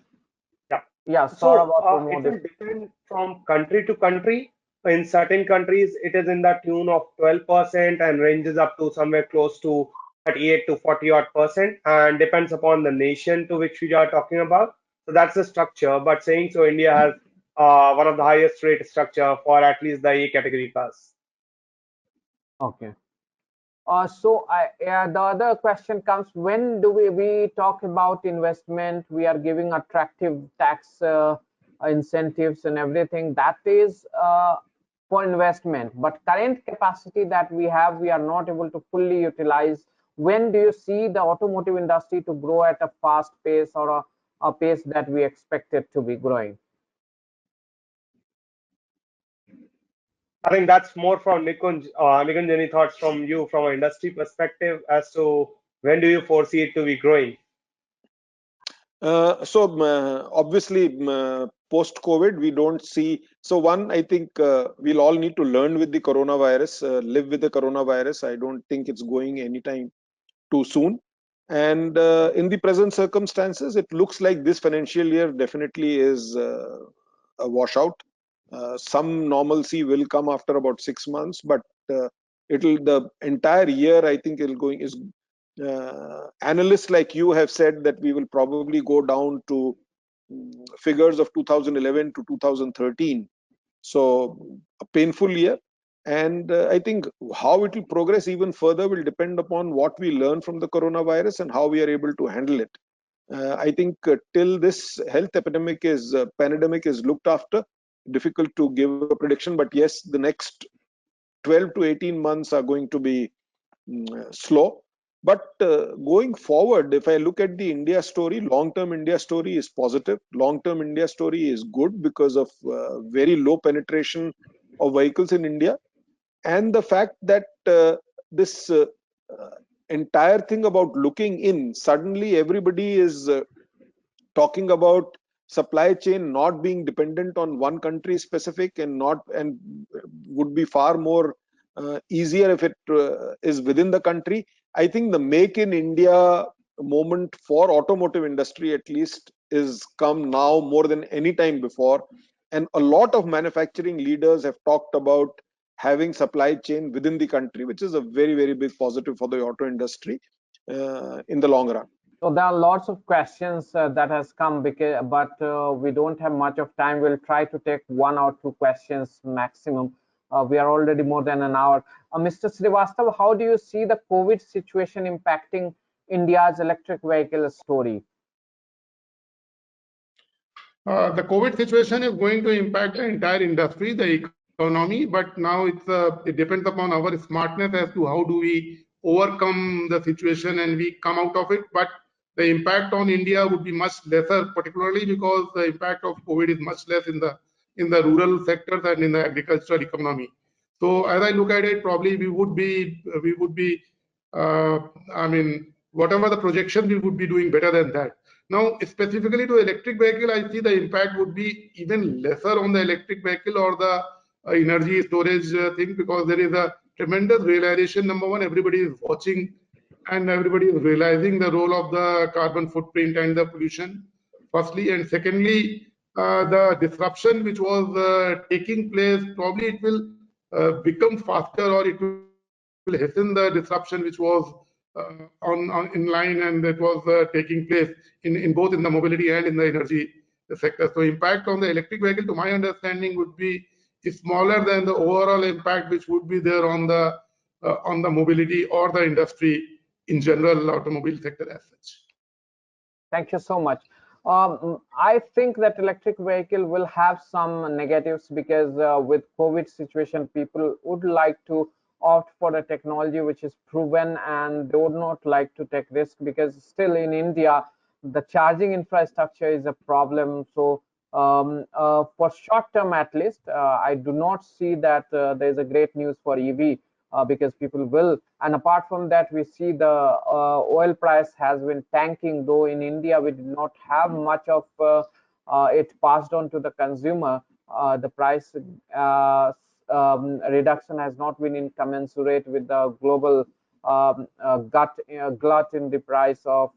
Speaker 1: Yeah,
Speaker 3: So
Speaker 1: Saurabh or
Speaker 3: it
Speaker 1: Pramod.
Speaker 3: will depend from country to country. In certain countries, it is in the tune of 12% and ranges up to somewhere close to 38 to 40 odd percent, and depends upon the nation to which we are talking about. So that's the structure. But saying so, India has one of the highest rate structure for at least the A category cars.
Speaker 1: Okay. The other question comes, when do we talk about investment? We are giving attractive tax incentives and everything. That is for investment. But current capacity that we have, we are not able to fully utilize. When do you see the automotive industry to grow at a fast pace, or a pace that we expect it to be growing?
Speaker 3: I think that's more from Nikunj. Nikunj, any thoughts from you from an industry perspective as to when do you foresee it to be growing?
Speaker 4: Obviously, post-COVID, we don't see. So one, I think we'll all need to learn with the coronavirus, live with the coronavirus. I don't think it's going anytime too soon. And in the present circumstances, it looks like this financial year definitely is a washout. Some normalcy will come after about 6 months, but the entire year, I think analysts like you have said that we will probably go down to figures of 2011 to 2013. So a painful year. And I think how it will progress even further will depend upon what we learn from the coronavirus and how we are able to handle it. I think till this health epidemic is pandemic is looked after, difficult to give a prediction. But yes, the next 12 to 18 months are going to be slow. But going forward, if I look at the India story, long-term India story is positive. Long-term India story is good because of very low penetration of vehicles in India, and the fact that this entire thing about looking in, suddenly everybody is talking about supply chain not being dependent on one country specific, and not, and would be far more easier if it is within the country. I think the make in India moment for automotive industry at least is come now more than any time before, and a lot of manufacturing leaders have talked about having supply chain within the country, which is a very, very big positive for the auto industry in the long run.
Speaker 1: So there are lots of questions that has come, because, but we don't have much of time. We'll try to take one or two questions maximum. We are already more than an hour. Mr. Srivastav, how do you see the COVID situation impacting India's electric vehicle story?
Speaker 5: The COVID situation is going to impact the entire industry, the economy, but now it depends upon our smartness as to how do we overcome the situation and we come out of it. But the impact on India would be much lesser, particularly because the impact of COVID is much less in the rural sectors and in the agricultural economy. So as I look at it, probably we would be I mean, whatever the projection, we would be doing better than that. Now, specifically to electric vehicle, I see the impact would be even lesser on the electric vehicle or the energy storage thing, because there is a tremendous realization. Number one, everybody is watching and everybody is realizing the role of the carbon footprint and the pollution, firstly. And secondly, the disruption which was taking place, probably it will become faster, or it will hasten the disruption which was on in line and that was taking place in both in the mobility and in the energy sector. So impact on the electric vehicle, to my understanding, would be smaller than the overall impact which would be there on the mobility or the industry in general, automobile sector as such.
Speaker 1: Thank you so much. I think that electric vehicle will have some negatives, because with COVID situation, people would like to opt for a technology which is proven, and they would not like to take risk, because still in India, the charging infrastructure is a problem. So for short term at least, I do not see that there is a great news for EV, because people will. And apart from that, we see the oil price has been tanking, though in India we did not have much of it passed on to the consumer. The price reduction has not been in commensurate with the global glut in the price of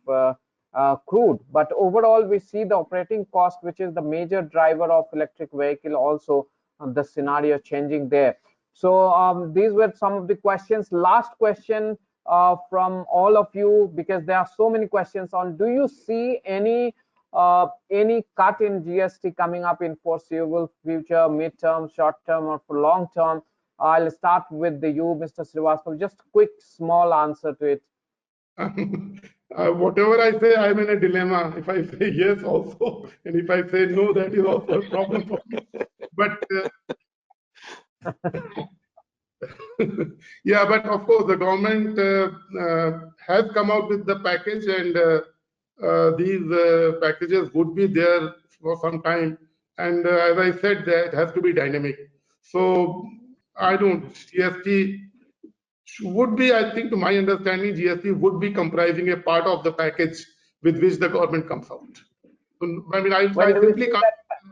Speaker 1: crude. But overall, we see the operating cost, which is the major driver of electric vehicle, also the scenario changing there. So these were some of the questions. Last question from all of you, because there are so many questions on, do you see any cut in GST coming up in foreseeable future, mid-term, short-term, or for long-term? I'll start with you, Mr. Srivastav. Just quick, small answer to it.
Speaker 5: Whatever I say, I'm in a dilemma. If I say yes also, and if I say no, that is also a problem for me. But yeah, but of course, the government has come out with the package, and these packages would be there for some time. And as I said, that has to be dynamic. So I don't, GST would be, I think, to my understanding, GST would be comprising a part of the package with which the government comes out. So, I mean, I simply can't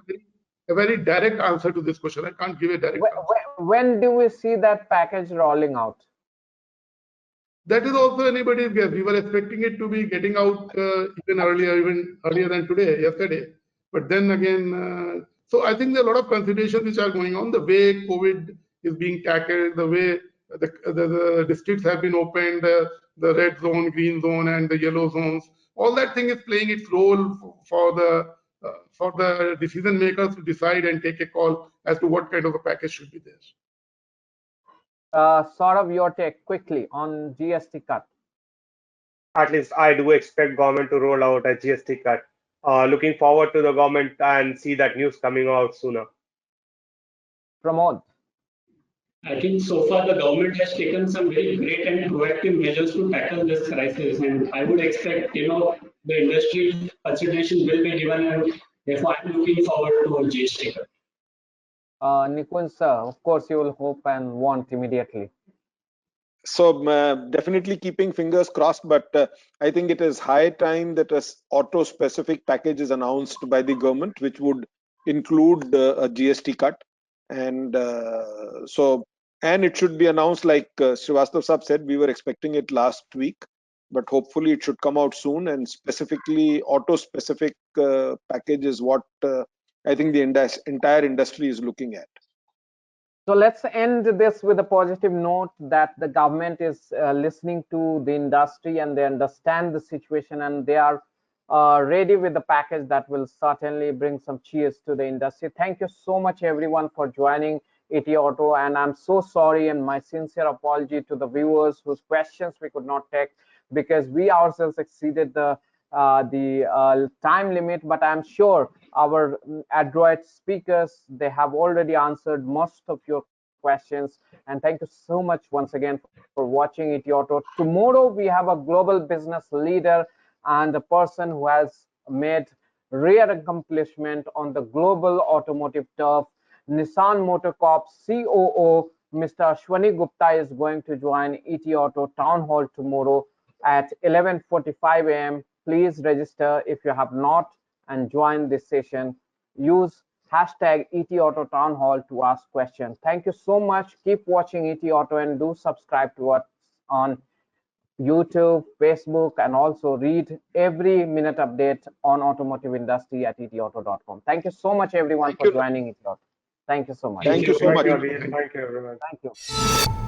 Speaker 5: give a very direct answer to this question. I can't give a direct answer.
Speaker 1: When do we see that package rolling out?
Speaker 5: That is also anybody's guess. We were expecting it to be getting out even earlier than yesterday. But then again, so I think there are a lot of considerations which are going on. The way COVID is being tackled, the way the districts have been opened, the red zone, green zone, and the yellow zones. All that thing is playing its role for the decision makers to decide and take a call as to what kind of a package should be there.
Speaker 1: Sort of your take quickly on GST cut.
Speaker 3: At least I do expect government to roll out a GST cut. Looking forward to the government and see that news coming out sooner.
Speaker 1: Pramod.
Speaker 2: I think so far the government has taken some very great and proactive measures to tackle this crisis, and I would expect the industry consideration will be given, and therefore I'm looking forward to GST cut.
Speaker 1: Nikunj sir, of course you will hope and want immediately.
Speaker 4: So definitely keeping fingers crossed, but I think it is high time that a auto-specific package is announced by the government, which would include a GST cut, and and it should be announced like Srivastav Sahab said. We were expecting it last week, but hopefully it should come out soon. And specifically, auto-specific package is what I think the entire industry is looking at.
Speaker 1: So let's end this with a positive note that the government is listening to the industry and they understand the situation and they are ready with the package that will certainly bring some cheers to the industry. Thank you so much everyone for joining ETAuto, and I'm so sorry and my sincere apology to the viewers whose questions we could not take because we ourselves exceeded the time limit, but I'm sure our adroit speakers, they have already answered most of your questions. And thank you so much once again for watching ETAuto. Tomorrow we have a global business leader and a person who has made rare accomplishment on the global automotive turf. Nissan Motor Corp COO Mr. Ashwani Gupta is going to join ETAuto town hall tomorrow at 11:45 a.m. Please register if you have not and join this session. Use hashtag ETAuto Town Hall to ask questions. Thank you so much. Keep watching ETAuto and do subscribe to us on YouTube, Facebook, and also read every minute update on automotive industry at ETAuto.com. Thank you so much everyone for joining ETAuto. Thank you so much.
Speaker 4: Thank you so
Speaker 3: Thank
Speaker 4: much.
Speaker 3: you, Abhi. Thank you, everyone.
Speaker 1: Thank you.